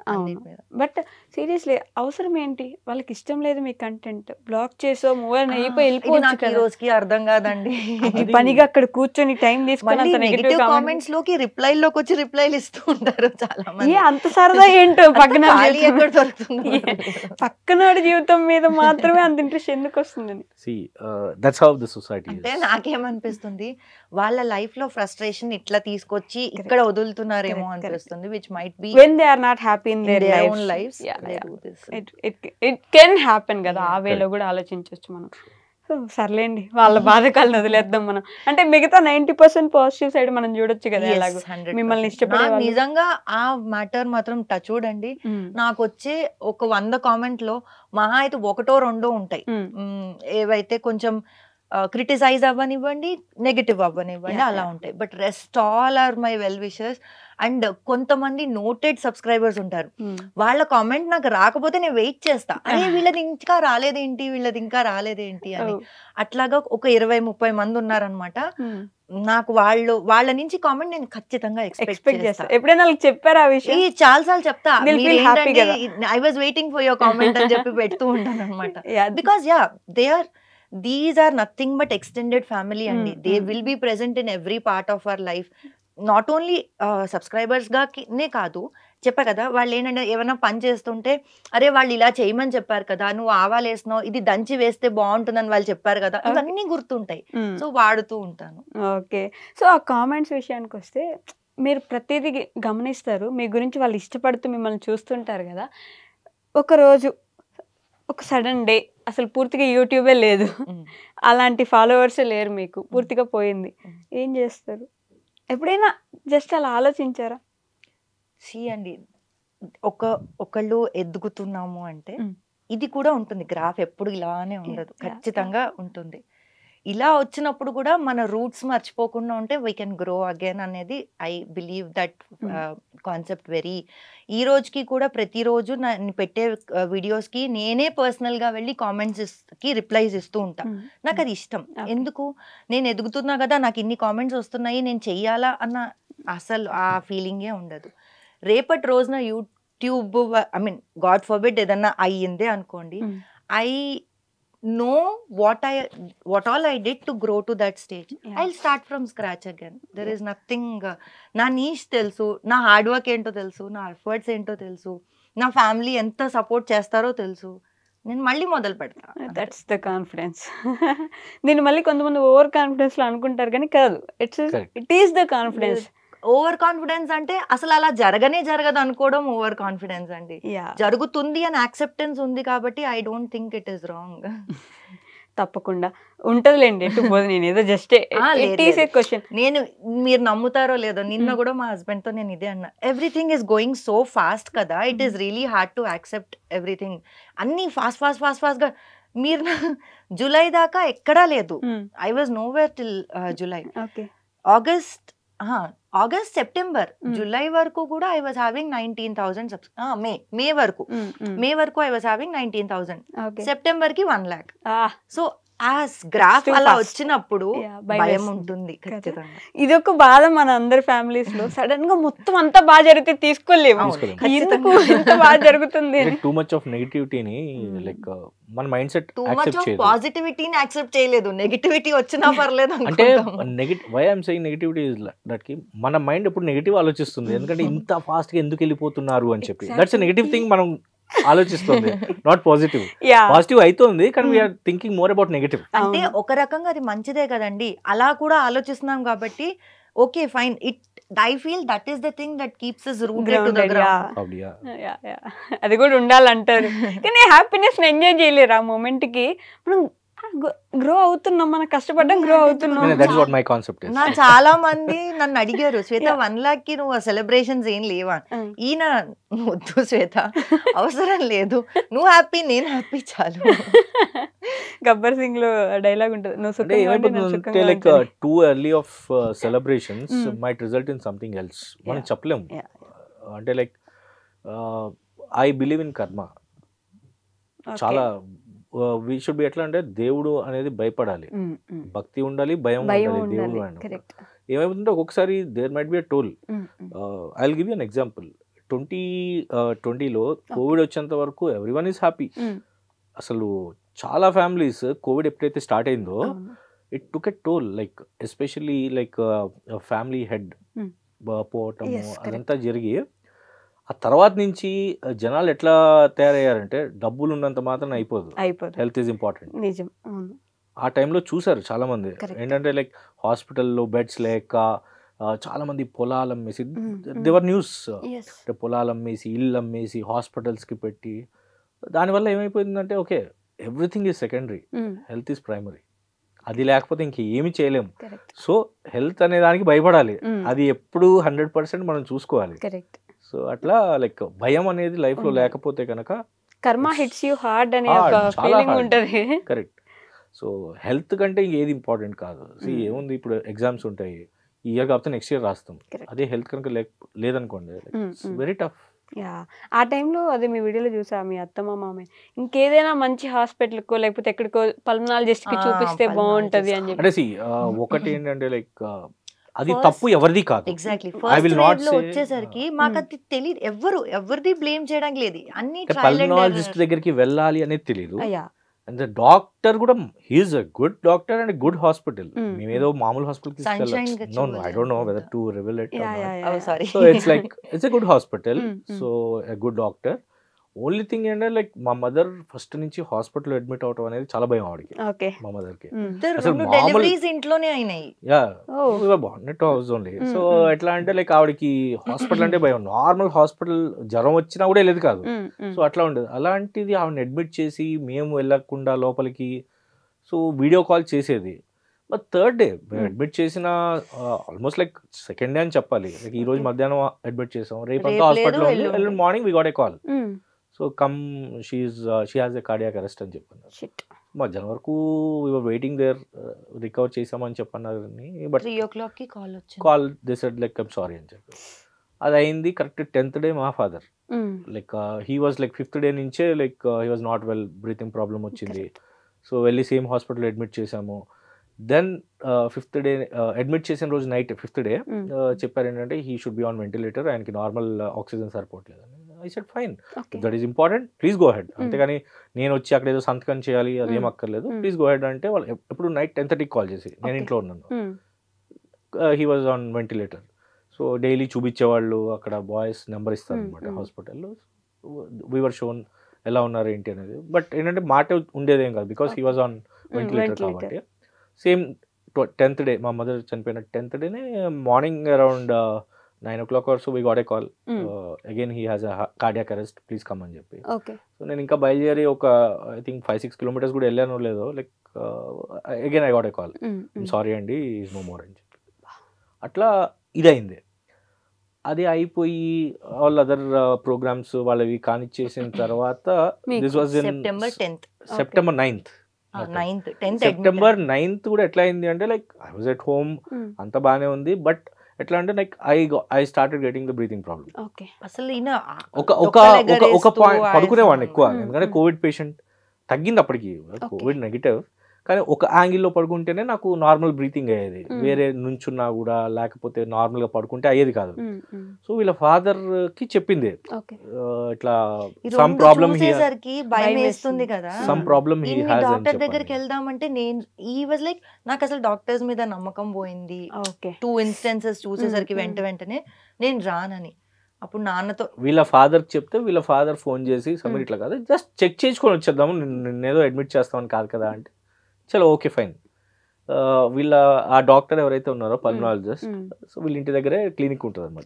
బట్ సీరియస్లీ అవసరం ఏంటి? వాళ్ళకి ఇష్టం లేదు మీ కంటెంట్, బ్లాక్ చేసో మూవ్ అయిపోయి వెళ్ళిపోవచ్చు. ఈ రోజుకి అర్థం కాదండి, పనిగా అక్కడ కూర్చొని టైం తీసుకుని నెగటివ్ కామెంట్స్ లోకి రిప్లైలోకి వచ్చి రిప్లైలు ఇస్తూ ఉంటారు చాలా మంది. అంత సరదా ఏంటో పక్కన పక్కనాడు జీవితం మీద మాత్రమే అంత ఇంట్రెస్ట్ ఎందుకు వస్తుందని. అంటే నాకేమనిపిస్తుంది, వాళ్ళ లైఫ్ లో ఫ్రస్ట్రేషన్ ఇట్లా తీసుకొచ్చి ఇక్కడ వదులుతున్నారేమో అనిపిస్తుంది. Which might be when they are not happy in their own lives, they do this. It can happen కదా, ఆ వేలో కూడా ఆలోచించవచ్చు మనం. సర్లేండి, వాళ్ళ బాధకాలను వదిలేద్దాం మనం. అంటే మిగతా 90% పాజిటివ్ సైడ్ మనం చూడొచ్చు కదా. ఎలాగో మిమ్మల్ని ఇష్టపడే నిజంగా ఆ మ్యాటర్ మాత్రం టచ్ చూడండి. నాకు వచ్చే ఒక 100 కామెంట్ లో మహా అయితే 1-2 ఉంటాయి ఏవైతే కొంచెం క్రిటిసైజ్ అవ్వనివ్వండి, నెగటివ్ అవ్వనివ్వండి, అలా ఉంటాయి. But rest all are my well wishers. And కొంతమంది నోటెడ్ సబ్స్క్రైబర్స్ ఉంటారు, వాళ్ళ కామెంట్ నాకు రాకపోతే నేను వెయిట్ చేస్తా, అరే వీళ్ళది ఇంకా రాలేదేంటి, వీళ్ళది ఇంకా రాలేదేంటి అని. అట్లాగా ఒక 20-30 మంది ఉన్నారనమాట. నాకు వాళ్ళ నుంచి కామెంట్ నేను ఖచ్చితంగా ఎక్స్పెక్ట్ చేస్తా. ఎప్పుడైనా చెప్పారు ఆ విషయం? చాలా సార్లు చెప్తా, I was waiting for your comment అని చెప్పి పెడుతూ ఉంటాను అనమాట. Because these are nothing but extended family andi. They will be present in every part of our life. Not only subscribers గా నే కాదు, చెప్పా కదా, వాళ్ళు ఏంటంటే ఏమైనా పని చేస్తుంటే అరే వాళ్ళు ఇలా చేయమని చెప్పారు కదా, నువ్వు ఆవాలు వేసినావు, ఇది దంచి వేస్తే బాగుంటుందని వాళ్ళు చెప్పారు కదా, ఇవన్నీ గుర్తుంటాయి. సో వాడుతూ ఉంటాను. ఓకే. సో ఆ కామెంట్స్ విషయానికి వస్తే, మీరు ప్రతిదీ గమనిస్తారు, మీ గురించి వాళ్ళు ఇష్టపడుతూ మిమ్మల్ని చూస్తుంటారు కదా. ఒకరోజు ఒక సడన్ డే అసలు పూర్తిగా యూట్యూబే లేదు, అలాంటి ఫాలోవర్సే లేరు, మీకు పూర్తిగా పోయింది, ఏం చేస్తారు? ఎప్పుడైనా జస్ట్ అలా ఆలోచించారా? అండి, ఒకళ్ళు ఎదుగుతున్నాము అంటే ఇది కూడా ఉంటుంది, గ్రాఫ్ ఎప్పుడు ఇలానే ఉండదు, ఖచ్చితంగా ఉంటుంది. ఇలా వచ్చినప్పుడు కూడా మన రూట్స్ మర్చిపోకుండా ఉంటే వీ కెన్ గ్రో అగైన్ అనేది I believe that concept very. ఈ రోజుకి కూడా ప్రతిరోజు నేను పెట్టే వీడియోస్కి నేనే పర్సనల్గా వెళ్ళి కామెంట్స్కి రిప్లైస్ ఇస్తూ ఉంటాను. నాకు అది ఇష్టం. ఎందుకు, నేను ఎదుగుతున్నా కదా, నాకు ఇన్ని కామెంట్స్ వస్తున్నాయి, నేను చెయ్యాలా అన్న అసలు ఆ ఫీలింగే ఉండదు. రేపటి రోజున YouTube I mean God forbid ఏదన్నా అయ్యిందే అనుకోండి, I know what all I did to grow to that stage. I'll start from scratch again. There is nothing, na niche telsu, na hard work ento telsu, na efforts ento telsu, na family enta support chestaro telsu, నేను మళ్ళీ మొదలు పెడతా. That's the confidence. నేను మళ్ళీ కొంతమంది over confidence లో అనుకుంటారు కానీ కాదు, it is the confidence. Over confidence అంటే అసలు అలా జరగదు అనుకోవడం ఓవర్ కాన్ఫిడెన్స్ అండి. జరుగుతుంది అని యాక్సెప్టెన్స్ ఉంది కాబట్టి I don't think it is wrong. తప్పకుండా ఉంటదిలేండి, ఎటు పోదు. నేను ఏదో జస్ట్ క్వశ్చన్. నేను మీరు నమ్ముతారో లేదో, నిన్న కూడా మా హస్బెండ్ తో నేను ఇదే అన్నా, everything is going so fast కదా, it is really hard to accept everything. అన్ని ఫాస్ట్ గా. మీరు జూలై దాకా ఎక్కడా లేదు, I was nowhere till July. August September July వరకు కూడా ఐ వాజ్ హ్యావింగ్ 19,000 మే వరకు ఐ వాజ్ హ్యావింగ్ 19,000. సెప్టెంబర్ కి 1 lakh. సో ఆ గ్రాఫ్ అలా వచ్చినప్పుడు భయం ఉంటుంది ఖచ్చితంగా. ఇదొక బాధ మన అందరి ఫ్యామిలీస్ లో. సడన్ గా మొత్తం అంతా బాగా జరిగితే తీసుకోలేము, ఎందుకు ఇంత బాగా జరుగుతుంది. టూ మచ్ ఆఫ్ నెగటివిటీని లైక్ మన మైండ్ సెట్ యాక్సెప్ట్ చేయలేదు, పాజిటివిటీని యాక్సెప్ట్ చేయలేదు, నెగటివిటీ వచ్చినా పర్లేదు అంటే why I'm saying negativity is that కి మన మైండ్ ఎప్పుడు నెగటివ్ ఆలోచిస్తుంది, ఎందుకంటే ఇంత ఫాస్ట్ గా ఎందుకు వెళ్ళిపోతున్నారు అని చెప్పి. దట్స్ ఎ నెగటివ్ థింగ్ మనం ఆలోచిస్తుంది, నాట్ పాజిటివ్. పాజిటివ్ అవుతుంది కానీ we're thinking more about negative. అంటే ఒక రకంగా అది మంచిదే కదండి, అలా కూడా ఆలోచిస్తున్నాం కాబట్టి okay fine. I feel that is the thing that keeps us rooted to the ground. అది కూడా ఉండాలంటారు కానీ హ్యాపీనెస్ ని ఎంజాయ్ చేయలేరు ఆ మూమెంట్ కి. మనం గ్రో అవుతున్నాం, మనం కష్టపడ్డం గ్రో అవుతున్నాం. That's what my concept is. నా చాలా మంది నన్ను అడిగారు, శ్వేత 1 lakh కి నువ్వు సెలబ్రేషన్స్ ఏం లేవా? ఈయన వద్దు శ్వేత, అవసరం లేదు, నువ్వు హ్యాపీ నేను హ్యాపీ చాలు. గబ్బర్ సింగ్ లో డైలాగ్ ఉంటుంది, నువ్వు సుఖంగా like too early of celebrations might result in something else. మనం చెప్పలేము. అంటే like I believe in karma. చాలా వీ షుడ్ బి ఎట్లా అంటే దేవుడు అనేది భయపడాలి, భక్తి ఉండాలి, భయం ఉండాలి దేవుడు అని. ఏమైపోతుంటే ఒక్కొక్కసారి there might be a toll. I will give you an example. 2020లో కోవిడ్ వచ్చేంత వరకు ఎవ్రీవన్ ఈజ్ హ్యాపీ. అసలు చాలా ఫ్యామిలీస్ కోవిడ్ ఎప్పుడైతే స్టార్ట్ అయిందో it took a toll, like especially like family head పోవటము అదంతా జరిగి ఆ తర్వాత నుంచి జనాలు ఎట్లా తయారయ్యారంటే డబ్బులు ఉన్నంత మాత్రం అయిపోదు, హెల్త్ ఈజ్ ఇంపార్టెంట్. ఆ టైంలో చూసారు చాలా మంది ఏంటంటే లైక్ హాస్పిటల్లో బెడ్స్ లేక చాలా మంది పొలాలు అమ్మేసి, దేవర్ న్యూస్, పొలాలు అమ్మేసి ఇల్లు అమ్మేసి హాస్పిటల్స్కి పెట్టి, దానివల్ల ఏమైపోయిందంటే okay everything is secondary, health is primary. అది లేకపోతే ఇంక ఏమి చేయలేము. సో హెల్త్ అనే దానికి భయపడాలి, అది ఎప్పుడు 100% మనం చూసుకోవాలి. సో అట్లా లైక్ భయం అనేది లైఫ్ లో లేకపోతే కనుక కర్మ హిట్స్ యు హార్డ్ అనే ఒక ఫీలింగ్ ఉంటది. కరెక్ట్. సో హెల్త్ కంటే ఏది ఇంపార్టెంట్ కాదు. ఏముంది, ఇప్పుడు ఎగ్జామ్స్ ఉంటాయి, ఈ ఇయర్ కాకపోతే నెక్స్ట్ ఇయర్ రాస్తాం. అదే హెల్త్ కనుక లేదనుకోండి వెరీ టఫ్. ఆ టైంలో అదే మీ వీడియోలో చూసా, మీ అత్తమ్మ మామయ్య ఇంకేదైనా మంచి హాస్పిటల్కో లేకపోతే ఎక్కడికో పల్మనాలజిస్ట్ కి చూపిస్తే బాగుంటది అని చెప్పి. అంటే ఒకటి ఏంటంటే లైక్ అది తప్పు ఎవరిది కాదు. ఎగ్జాక్ట్లీ ఫస్ట్ వేవ్ లో వచ్చేసరికి మాకు అది తెలియదు, ఎవరిది బ్లేమ్ చేయడానికి లేదు. అన్ని పల్మనాలజిస్ట్ దగ్గరికి వెళ్ళాలి అనేది తెలియదు. అండ్ ద డాక్టర్ కూడా he's a good doctor and good hospital. మేమేదో మామూలు హాస్పిటల్ తీసుకెళ్ళాలి. No I don't know whether to reveal it. So it's like it's a good hospital, so a good doctor. Only thing ఏంటంటే like మా mother first నుంచి hospital admit అవటం అనేది చాలా భయం ఆవిడకి, మా మదర్ కి. ఇంట్లోనే అయినాయి. బాగున్నట్టు హౌస్ ఓన్లీ. సో ఎట్లా అంటే లైక్ ఆవిడకి హాస్పిటల్ అంటే భయం. నార్మల్ హాస్పిటల్ జ్వరం వచ్చినా కూడా వెళ్ళేది కాదు. సో అట్లా ఉండేది. అలాంటిది ఆవిడని అడ్మిట్ చేసి మేము వెళ్ళకుండా లోపలికి సో వీడియో కాల్ చేసేది. బట్ థర్డ్ డే అడ్మిట్ చేసిన ఆల్మోస్ట్ లైక్ సెకండ్ డే అని చెప్పాలి. లైక్ ఈ రోజు మధ్యాహ్నం అడ్మిట్ చేసాం, రేపు అంతా హాస్పిటల్ ఉంది, morning we got a call. So come she has a cardiac arrest అని చెప్పన్నారు. మధ్యాహ్నం వరకు వీఆర్ వెయిటింగ్ దేర్, రికవర్ చేసామని చెప్పన్నారు. బట్ 3 o'clock కి call they said like I'm sorry అని చెప్పి. అది అయింది కరెక్ట్ 10th డే. మా father like he was like 5th day నుంచే like he was not well, breathing problem వచ్చింది. సో వెళ్ళి సేమ్ హాస్పిటల్ అడ్మిట్ చేసాము. దెన్ 5th డే అడ్మిట్ చేసిన రోజు నైట్ 5th డే చెప్పారు ఏంటంటే he should be on ventilator, ఆయనకి నార్మల్ ఆక్సిజన్ సరిపోవట్లేదని. I said fine, that is important, please go ahead. అంతేగాని నేను వచ్చి అక్కడ ఏదో సంతకం చేయాలి అదేం అక్కర్లేదు, ప్లీజ్ గో హెడ్ అంటే వాళ్ళు ఎప్పుడు నైట్ 10:30 కాల్ చేసి, నేను ఇంట్లో ఉన్నాను, he was on ventilator. So daily చూపించేవాళ్ళు, అక్కడ బాయ్స్ నెంబర్ ఇస్తారు అనమాట హాస్పిటల్లో. వీఆర్ షోన్ ఎలా ఉన్నారు ఏంటి అనేది. బట్ ఏంటంటే మాట ఉండేదేం కాదు, because he was on ventilator కాబట్టి. సేమ్ 10th డే, మా మదర్ చనిపోయిన 10th డేనే morning around 9 o'clock or so we got a call. Again he has a cardiac arrest, please come అని చెప్పి. సో నేను ఇంకా బయలుదేరి ఒక ఐ థింక్ 5-6 kilometers కూడా వెళ్ళానో లేదో, like again I got a call, sorry అండి ఈజ్ నో మోర్ అని చెప్పి. అట్లా ఇదైంది. అది అయిపోయి ఆల్ అదర్ ప్రోగ్రామ్స్ వాళ్ళవి కానిచ్చేసిన తర్వాత this was in September 9th. September 9th కూడా ఎట్లా అయింది అంటే like I was at home, అంత బాగానే ఉంది. బట్ ఎట్లా అంటే like I started getting the breathing problem. అసలు ఒక పాయింట్ పడుకునేవాడిని ఎక్కువ, ఎందుకంటే కోవిడ్ పేషెంట్ తగ్గింది అప్పటికి, కోవిడ్ నెగిటివ్, కానీ ఒక యాంగిల్లో పడుకుంటేనే నాకు నార్మల్ బ్రీతింగ్ అయ్యేది. వేరే నుంచున్నా కూడా లేకపోతే నార్మల్గా పడుకుంటే అయ్యేది కాదు. సో వీళ్ళ ఫాదర్ కి చెప్పింది ఇట్లా సమ్ ప్రాబ్లమ్ డాక్టర్ దగ్గరికి వెళ్దామంటే నేను ఈ వాజ్ లైక్ నాకు అసలు డాక్టర్స్ మీద నమ్మకం పోయింది. 2 instances చూసేసరికి వెంటనే నేను రానని. అప్పుడు నాన్నతో వీళ్ళ ఫాదర్ చెప్తే వీళ్ళ ఫాదర్ ఫోన్ చేసి సమీర్ ఇట్లా కాదు, జస్ట్ చెక్ చేసుకొని వచ్చేద్దాము, నిన్నేదో అడ్మిట్ చేస్తామని కాదు కదా అంటే చలో ఓకే ఫైన్. వీళ్ళ ఆ డాక్టర్ ఎవరైతే ఉన్నారో పల్మనాలజిస్ట్, సో వీళ్ళ ఇంటి దగ్గరే క్లినిక్ ఉంటుంది అనమాట.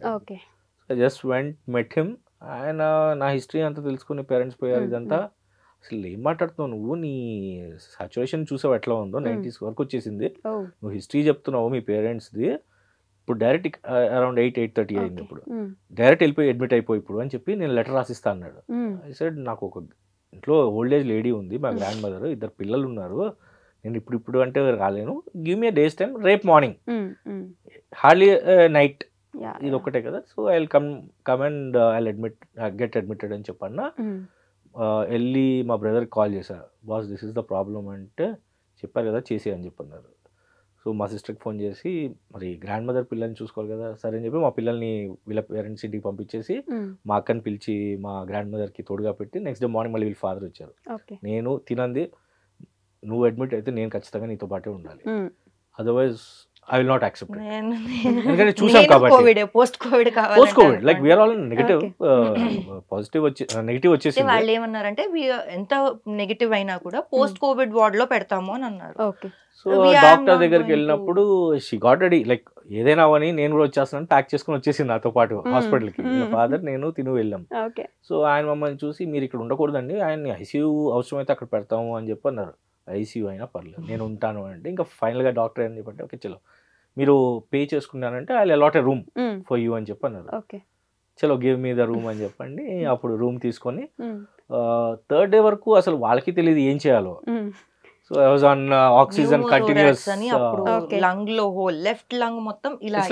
Just went met him. ఆయన నా హిస్టరీ అంతా తెలుసుకుని పేరెంట్స్ పోయారు. ఇదంతా అసలు ఏం మాట్లాడుతున్నావు నువ్వు, నీ సాచురేషన్ చూసావు ఎట్లా ఉందో, 90s వరకు వచ్చేసింది, నువ్వు హిస్టరీ చెప్తున్నావు మీ పేరెంట్స్ది, ఇప్పుడు డైరెక్ట్ అరౌండ్ 8-8:30 అయింది, ఇప్పుడు డైరెక్ట్ వెళ్ళిపోయి అడ్మిట్ అయిపోయి ఇప్పుడు అని చెప్పి నేను లెటర్ రాసిస్తా అన్నాడు. ఐ సెడ్ నాకు ఒక ఇంట్లో ఓల్డ్ ఏజ్ లేడీ ఉంది, మా గ్రాండ్ మదర్, 2 పిల్లలు ఉన్నారు, నేను ఇప్పుడు అంటే రాలేను, గివ్ మీ డేస్ టైం, రేపు మార్నింగ్ హార్డ్లీ నైట్ ఇది ఒక్కటే కదా, so I will come and I get admitted అని చెప్పన్నా. వెళ్ళి మా బ్రదర్కి కాల్ చేశా, boss this is the problem అంటే చెప్పారు కదా చేసి అని చెప్పన్నారు. సో మా సిస్టర్కి ఫోన్ చేసి మరి గ్రాండ్ మదర్ పిల్లల్ని చూసుకోవాలి కదా, సరే అని చెప్పి మా పిల్లల్ని వీళ్ళ పేరెంట్స్ ఇంటికి పంపించేసి మా అక్కని పిలిచి మా గ్రాండ్ మదర్కి తోడుగా పెట్టి నెక్స్ట్ డే మార్నింగ్ మళ్ళీ వీళ్ళ ఫాదర్ వచ్చారు. నేను తినంది నువ్వు అడ్మిట్ అయితే నేను ఖచ్చితంగా నీతో పాటే ఉండాలి, otherwise I will not accept. ఎందుకంటే చూసాం కాబట్టి post Covid like we're all negative, positive negative వచ్చేసి వాళ్ళు ఏమన్నారంటే ఎంత నెగిటివ్ అయినా కూడా పోస్ట్ కోవిడ్ వార్డ్ లో పెడతాము అని అన్నారు. సో డాక్టర్ దగ్గరికి వెళ్ళినప్పుడు షీ గాట్ రెడీ, లైక్ ఏదైనా అని నేను కూడా వచ్చేస్తున్నాను ప్యాక్ చేసుకుని వచ్చేసింది నాతో పాటు హాస్పిటల్కి. ఫాదర్ నేను తిను వెళ్ళాం. సో ఆయన మమ్మల్ని చూసి మీరు ఇక్కడ ఉండకూడదండి, ఆయన్ని ఐసీయూ అవసరమైతే అక్కడ పెడతాము అని చెప్పి అన్నారు. ఐసీయూ అయినా పర్లేదు నేను ఉంటాను అంటే ఇంకా ఫైనల్గా డాక్టర్ ఏం చెప్పంటే ఓకే చలో మీరు పే చేసుకున్నానంటే I allot a room for you అని చెప్పి అన్నారు. చలో గివ్ మీ ద రూమ్ అని చెప్పండి. అప్పుడు రూమ్ తీసుకొని థర్డ్ డే వరకు అసలు వాళ్ళకి తెలియదు ఏం చేయాలో. So I was on oxygen continuous. Lung లో హోల్ లెఫ్ట్ లంగ్ మొత్తం ఇలా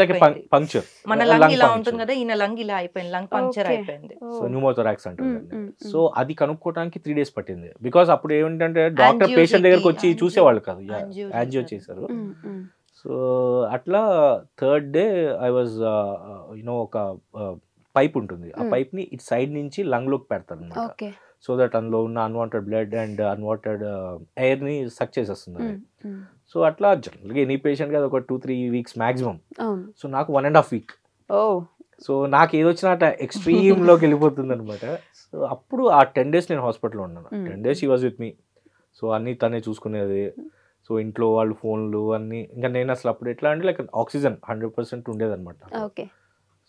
పంక్చర్, మన లంగ్ ఇలా ఉంటుంది కదా, ఈయన లంగ్ ఇలా అయిపోయింది, లంగ్ పంక్చర్ అయిపోయింది. సో న్యూమోథోరాక్స్ అంటారు. సో అది కనుక్కోవడానికి 3 days పట్టింది. బికాస్ అప్పుడు ఏంటంటే డాక్టర్ పేషెంట్ దగ్గరకు వచ్చి చూసేవాళ్ళు కాదు, యాంజియో చేశారు. సో అట్లా third day I was you know ఒక పైప్ ఉంటుంది, ఆ పైప్ ని ఇటు సైడ్ నుంచి లంగ్ లోకి పెడతారు అనమాట. సో దట్ అందులో ఉన్న unwanted blood and unwanted air ని సక్ చేసేస్తుంది. సో అట్లా జనరల్గా ఎనీ పేషెంట్ కదా ఒక 2-3 weeks మాక్సిమం. సో నాకు 1.5 week. సో నాకు ఏదొచ్చినా అట్లా ఎక్స్ట్రీమ్ లోకి వెళ్ళిపోతుంది అనమాట. సో అప్పుడు ఆ 10 days నేను హాస్పిటల్లో ఉన్నాను. 10 days she was with me. So అన్నీ తనే చూసుకునేది. సో ఇంట్లో వాళ్ళు ఫోన్లు అన్నీ, ఇంకా నేను అసలు అప్పుడు ఎట్లా అంటే లైక్ ఆక్సిజన్ 100% ఉండేదన్నమాట.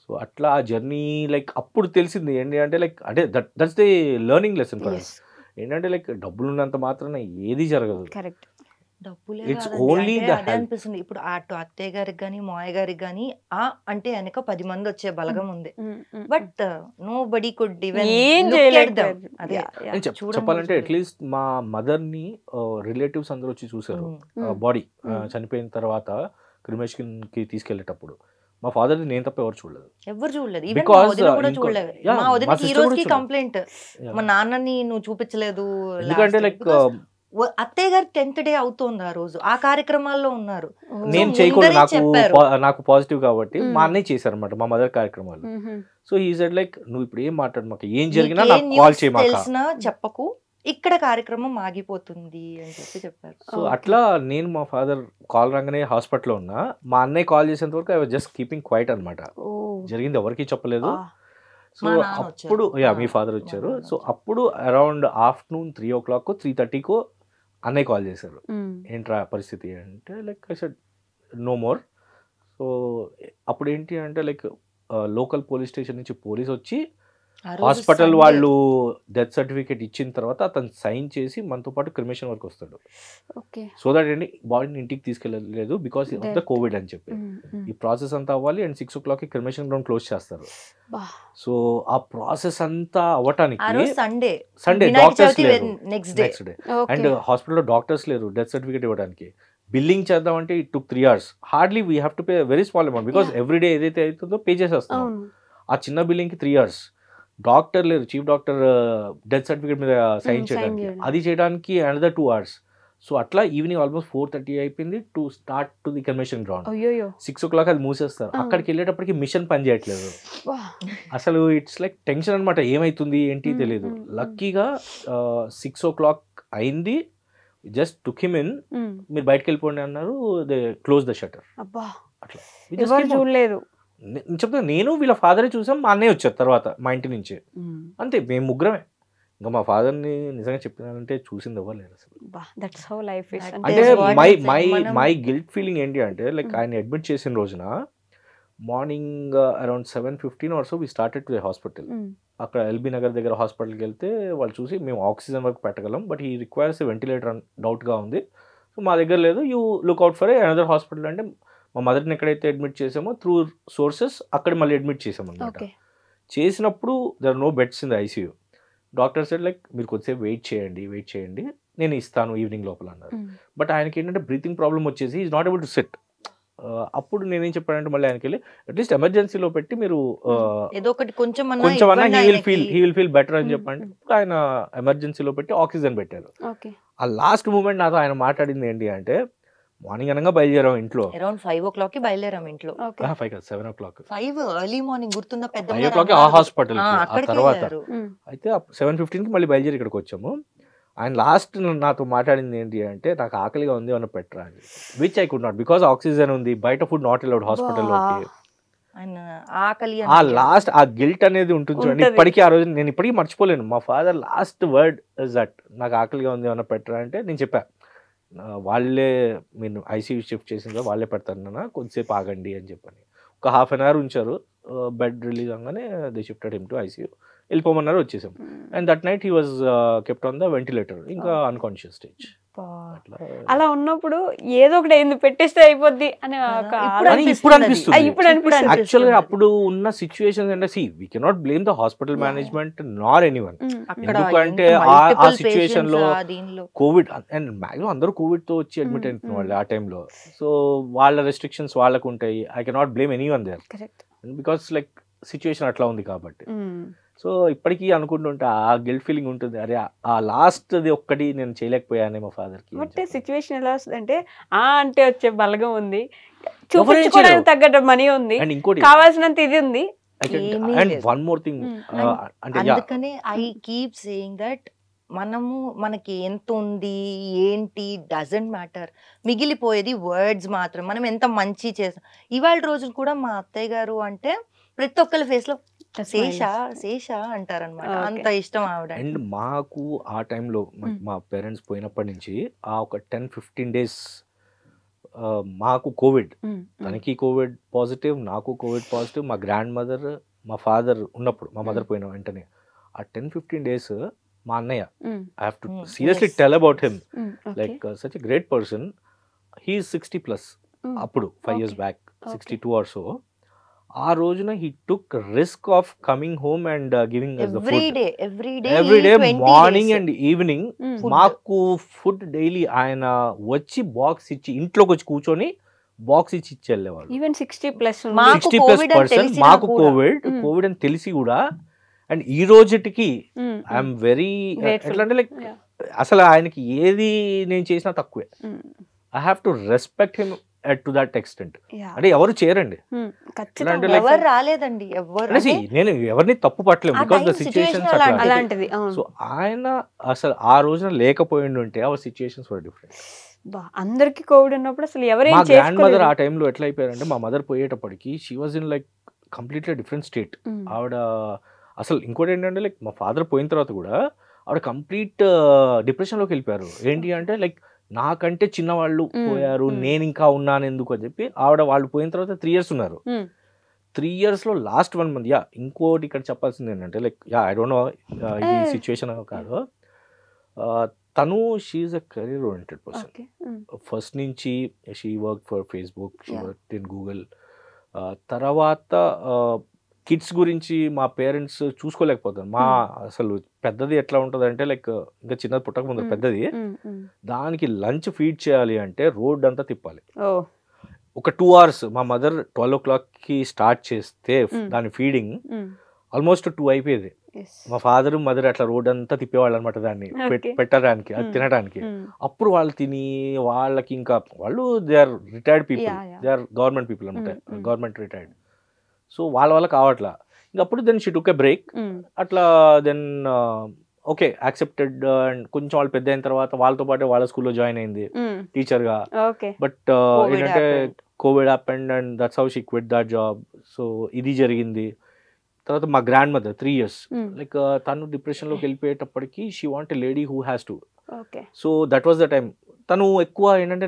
సో అట్లా ఆ జర్నీ లైక్ అప్పుడు తెలిసింది ఏంటి అంటే లైక్ అంటే that's the learning lesson for us. ఏంటంటే లైక్ డబ్బులు ఉన్నంత మాత్రాన ఏది జరగదు. డబ్బులే అనిపిస్తుంది. ఇప్పుడు అటు అత్తయ్య గారికి కానీ మాయ గారికి కానీ ఆ అంటే వెనక 10 మంది వచ్చే బలగం ఉంది. బట్ నో బడీ కుడ్ చెప్పాలంటే అట్లీస్ట్ మా మదర్ ని రిలేటివ్స్ అందరూ వచ్చి చూసారు. బాడీ చనిపోయిన తర్వాత క్రిమేషన్ కి తీసుకెళ్లేటప్పుడు మా ఫాదర్ నేను తప్ప ఎవరు చూడలేదు. కంప్లైంట్ మా నాన్నని నువ్వు చూపించలేదు. ఎందుకంటే లైక్ అత్తయ్య గారు 10th day అవుతుంది ఆ రోజు, ఆ కార్యక్రమాల్లో ఉన్నారు. నేను చేయకూడదు, నాకు పాజిటివ్ కాబట్టి మా అన్నయ్య చేశారు అనమాట మా మదర్ కార్యక్రమాలు. సో ఈ సెడ్ లైక్ నువ్వు ఇప్పుడు ఏం మాట్లాడు, మాకు ఏం జరిగినా నాకు కాల్ చేయమా, చెప్పకు, ఇక్కడ కార్యక్రమం ఆగిపోతుంది అని చెప్పారు. సో అట్లా నేను మా ఫాదర్ కాల్ రాగానే హాస్పిటల్లో ఉన్నా, మా అన్నయ్య కాల్ చేసేంత వరకు I was just keeping quiet అనమాట. జరిగింది ఎవరికి చెప్పలేదు. సో అప్పుడు మీ ఫాదర్ వచ్చారు. సో అప్పుడు అరౌండ్ ఆఫ్టర్నూన్ 3 o'clock 3:30 అన్నయ్య కాల్ చేశారు. ఏంట్రా పరిస్థితి అంటే like I said no more. So అప్పుడు ఏంటి అంటే లైక్ లోకల్ పోలీస్ స్టేషన్ నుంచి పోలీస్ వచ్చి హాస్పిటల్ వాళ్ళు డెత్ సర్టిఫికేట్ ఇచ్చిన తర్వాత అతను సైన్ చేసి మనతో పాటు క్రిమేషన్ వరకు వస్తాడు. సో దట్ ఏంటి బాడీని ఇంటికి తీసుకెళ్ళలేదు బికాస్ ఆఫ్ ద కోవిడ్ అని చెప్పి. ఈ ప్రాసెస్ అంతా అవ్వాలి and 6 o'clock cremation ground close చేస్తారు. సో ఆ ప్రాసెస్ అంతా అవ్వటానికి సండే డాక్టర్స్ లేరు, నెక్స్ట్ డే అండ్ హాస్పిటల్లో డాక్టర్స్ లేరు డెత్ సర్టిఫికేట్ ఇవ్వడానికి. బిల్లింగ్ చేద్దామంటే it took 3 hours. Hardly we have to pay very small amount because every day ఏదైతే అవుతుందో పే చేసేస్తాం. ఆ చిన్న బిల్లింగ్కి 3 hours. డాక్టర్ లేరు, చీఫ్ డాక్టర్ డెత్ సర్టిఫికేట్ మీద సైన్ చేయడానికి, అది చేయడానికి అనదర్ 2 hours. సో అట్లా ఈవినింగ్ ఆల్మోస్ట్ 4:30 అయిపోయింది to start to the cremation ground. 6 o'clock అది మూసేస్తారు. అక్కడికి వెళ్ళేటప్పటికి మిషన్ పని చేయట్లేదు అసలు. ఇట్స్ లైక్ టెన్షన్ అనమాట, ఏమైతుంది ఏంటి తెలియదు. లక్కీగా 6 o'clock అయింది, జస్ట్ టుక్ హిమ్ ఇన్, మీరు బయటకు వెళ్ళిపోండి అన్నారు, దే క్లోజ్ ద షట్టర్. అట్లా చూడలేదు చెప్తాను. నేను వీళ్ళ ఫాదరే చూసాం, మా అన్నయ్య వచ్చారు తర్వాత మా ఇంటి నుంచి, అంతే మేము ముగ్గురమే. ఇంకా మా ఫాదర్ని నిజంగా చెప్పినానంటే చూసింది అవ్వలేదు అసలు. అంటే మై గిల్ట్ ఫీలింగ్ ఏంటి అంటే లైక్ ఆయన అడ్మిట్ చేసిన రోజున morning around 7:15 or so we started to the hospital. అక్కడ ఎల్బీ నగర్ దగ్గర హాస్పిటల్కి వెళ్తే వాళ్ళు చూసి మేము ఆక్సిజన్ వరకు పెట్టగలం బట్ ఈ రిక్వైర్స్ వెంటిలేటర్ డౌట్గా ఉంది, సో మా దగ్గర లేదు, you look out for another hospital అంటే మా మదర్ని ఎక్కడైతే అడ్మిట్ చేసామో త్రూ సోర్సెస్ అక్కడ మళ్ళీ అడ్మిట్ చేసామన్నమాట. చేసినప్పుడు there are no beds in the ICU. Doctor said like మీరు కొద్దిసేపు వెయిట్ చేయండి నేను ఇస్తాను ఈవినింగ్ లోపల అన్నారు. బట్ ఆయనకి ఏంటంటే బ్రీతింగ్ ప్రాబ్లమ్ వచ్చేసి is not able to SIT. అప్పుడు నేనేం చెప్పానంటే మళ్ళీ ఆయనకి వెళ్ళి అట్లీస్ట్ ఎమర్జెన్సీలో పెట్టి మీరు ఏదో ఒకటి కొంచెం హీ విల్ ఫీల్ బెటర్ అని చెప్పండి. ఆయన ఎమర్జెన్సీలో పెట్టి ఆక్సిజన్ పెట్టారు. ఆ లాస్ట్ మూమెంట్ నాతో ఆయన మాట్లాడింది ఏంటి అంటే, మార్నింగ్ అనగా బయలుదేరాం ఇంట్లో, అరౌండ్ 5 o'clock బయలుదేరాం ఇంట్లో. 7 o'clock 5 ఎర్లీ మార్నింగ్ గుర్తుందా? 5 o'clock ఆ హాస్పిటల్ ఆ తర్వాత అయితే 7:15 మళ్ళీ బయలుదేరి ఇక్కడికి వచ్చాము. ఆయన లాస్ట్ నాతో మాట్లాడింది ఏంటి అంటే, నాకు ఆకలిగా ఉంది ఏమన్నా పెట్టరా అని. Which I could not, because oxygen ఉంది, బయట ఫుడ్ నాట్ అలౌడ్ హాస్పిటల్లోకి. ఆ లాస్ట్ ఆ గిల్ట్ అనేది ఉంటుంది చూడండి. ఇప్పటికీ ఆ రోజు నేను ఇప్పటికీ మర్చిపోలేను. మా father last word is that, నాకు ఆకలిగా ఉంది ఏమన్నా పెట్టరా అంటే నేను చెప్పా, వాళ్ళే మీరు ఐసీయూ షిఫ్ట్ చేసిందో వాళ్ళే పెడతారు నాన్న, కొద్దిసేపు ఆగండి అని చెప్పని. ఒక హాఫ్ అన్ అవర్ ఉంచారు. బెడ్ రిలీజ్ అవగానే they shifted him to ICU. వెళ్ళిపోమన్నారు, వచ్చేసాం. And that night he was kept on the ventilator, ఇంకా అన్కాన్షియస్ స్టేజ్. అలా ఉన్నప్పుడు ఏదో ఒకటి ఏంది పెట్టేస్తే అయిపోద్ది అని ఇప్పుడు అనిపిస్తుంది. యాక్చువల్గా అప్పుడు ఉన్న సిచ్యువేషన్స్ అంటే, C we cannot blame the hospital management Nar anyone. ఎందుకంటే ఆ సిచ్యువేషన్ లో కోవిడ్ అండ్ మ్యాక్సిమం అందరూ కోవిడ్ తో వచ్చి అడ్మిట్ అయిన వాళ్ళు ఆ టైంలో. సో వాళ్ళ రెస్ట్రిక్షన్స్ వాళ్ళకు ఉంటాయి. I cannot blame anyone there, because like situation అట్లా ఉంది కాబట్టి. సో ఇప్పటికీ అనుకుంటుంటే ఆ గిల్ట్ ఫీలింగ్ ఉంటుంది, అరే ఆ లాస్ట్ అది ఒక్కటి నేను చేయలేకపోయానే మా ఫాదర్ కి. అంటే సిచ్యువేషన్ ఎలా వస్తుంది అంటే, అంటే వచ్చే బలగం ఉంది, చూపించుకోవడానికి తగ్గట్టు మనీ ఉంది, ఇంకోటి కావాల్సినంత ఇది ఉంది. అండ్ వన్ మోర్ థింగ్, అందుకనే ఐ కీప్ సేయింగ్ దట్ మనకి ఎంత ఉంది ఏంటి డజంట్ మ్యాటర్, మిగిలిపోయేది వర్డ్స్ మాత్రం. మనం ఎంత మంచి చేస్తాం. ఇవాళ రోజులు కూడా మా అత్తయ్య గారు అంటే ప్రతి ఒక్కరి ఫేస్ లో శేష అంటారనమాట, అంత ఇష్టం ఆవిడ. అండ్ మాకు ఆ టైంలో మా పేరెంట్స్ పోయినప్పటి నుంచి ఆ ఒక 10-15 days మాకు కోవిడ్, తనకి కోవిడ్ పాజిటివ్, నాకు కోవిడ్ పాజిటివ్. మా గ్రాండ్ మదర్, మా ఫాదర్ ఉన్నప్పుడు, మా మదర్ పోయిన వెంటనే ఆ 10-15 days మా అన్నయ్య, I have to seriously tell about him, like such a great person. He is 60+ అప్పుడు, 5 years బ్యాక్, 62 or so. ఆ రోజున he took risk of coming home and giving us the food every day morning and evening. మాకు food daily ఆయన వచ్చి box ఇచ్చి ఇంట్లోకి వచ్చి కూర్చొని బాక్స్ ఇచ్చి వెళ్ళేవాళ్ళు. ఈవెన్ 60+ పర్సన్ మాకు కోవిడ్ అని తెలిసి కూడా. అండ్ ఈ రోజుకి ఐఎమ్ వెరీ ఎట్లా అంటే, లైక్ అసలు ఆయనకి ఏది నేను చేసినా తక్కువే. I have to respect him to that extent. అంటే ఎవరు చేయరండి, ఎవరు రాలేదండి, నేను ఎవరిని తప్పు పట్టలేము, బికాస్ ద సిచ్యువేషన్స్ అలాంటిది. సో ఆయన అసలు ఆ రోజున లేకపోయింది ఉంటే అవర్ సిచ్యువేషన్స్ వర్ డిఫరెంట్. అందరికి కోవిడ్ ఉన్నప్పుడు అసలు ఎవరు, మా గ్రాండ్ మదర్ ఆ టైంలో ఎట్లా అయిపోయారంటే, మా మదర్ పోయేటప్పటికి she was in like completely different state. ఆవిడ అసలు ఇంకోటి ఏంటంటే, లైక్ మా ఫాదర్ పోయిన తర్వాత కూడా ఆవిడ కంప్లీట్ డిప్రెషన్లోకి వెళ్ళిపోయారు. ఏంటి అంటే, లైక్ నాకంటే చిన్నవాళ్ళు పోయారు, నేను ఇంకా ఉన్నాను ఎందుకు అని చెప్పి ఆవిడ, వాళ్ళు పోయిన తర్వాత 3 years ఉన్నారు. 3 years లో లాస్ట్ 1 month, ఇంకోటి ఇక్కడ చెప్పాల్సింది ఏంటంటే, లైక్ ఐ డోంట్ నో ఇది సిచ్యువేషన్ కాదు, తను she a career oriented person. First నుంచి she work for Facebook, she work in Google. తర్వాత కిడ్స్ గురించి మా పేరెంట్స్ చూసుకోలేకపోతారు. మా అసలు పెద్దది ఎట్లా ఉంటుంది అంటే, లైక్ ఇంకా చిన్నది పుట్టక ముందు పెద్దది, దానికి లంచ్ ఫీడ్ చేయాలి అంటే రోడ్ అంతా తిప్పాలి. ఒక 2 hours. మా మదర్ 12 o'clock స్టార్ట్ చేస్తే దాని ఫీడింగ్ ఆల్మోస్ట్ 2 అయిపోయేది. మా ఫాదర్ మదర్ అట్లా రోడ్ అంతా తిప్పేవాళ్ళు అనమాట, దాన్ని పెట్టడానికి, అది తినడానికి. అప్పుడు వాళ్ళు తిని, వాళ్ళకి ఇంకా వాళ్ళు they are retired people, they are government people అనమాట, గవర్నమెంట్ రిటైర్డ్. సో వాళ్ళ వల్ల కావట్లా. ఇంకప్పుడు then she took a break. అట్లా దెన్ ఓకే యాక్సెప్టెడ్. అండ్ కొంచెం వాళ్ళు పెద్ద అయిన తర్వాత వాళ్ళతో పాటు వాళ్ళ స్కూల్లో జాయిన్ అయింది టీచర్గా. బట్ ఏంటంటే Covid happened and that's how she quit that job. So ఇది జరిగింది. తర్వాత మా గ్రాండ్ మదర్ 3 years, లైక్ తను డిప్రెషన్లోకి వెళ్ళిపోయేటప్పటికి she want a lady who has to. So that was the time. తను ఎక్కువ ఏంటంటే,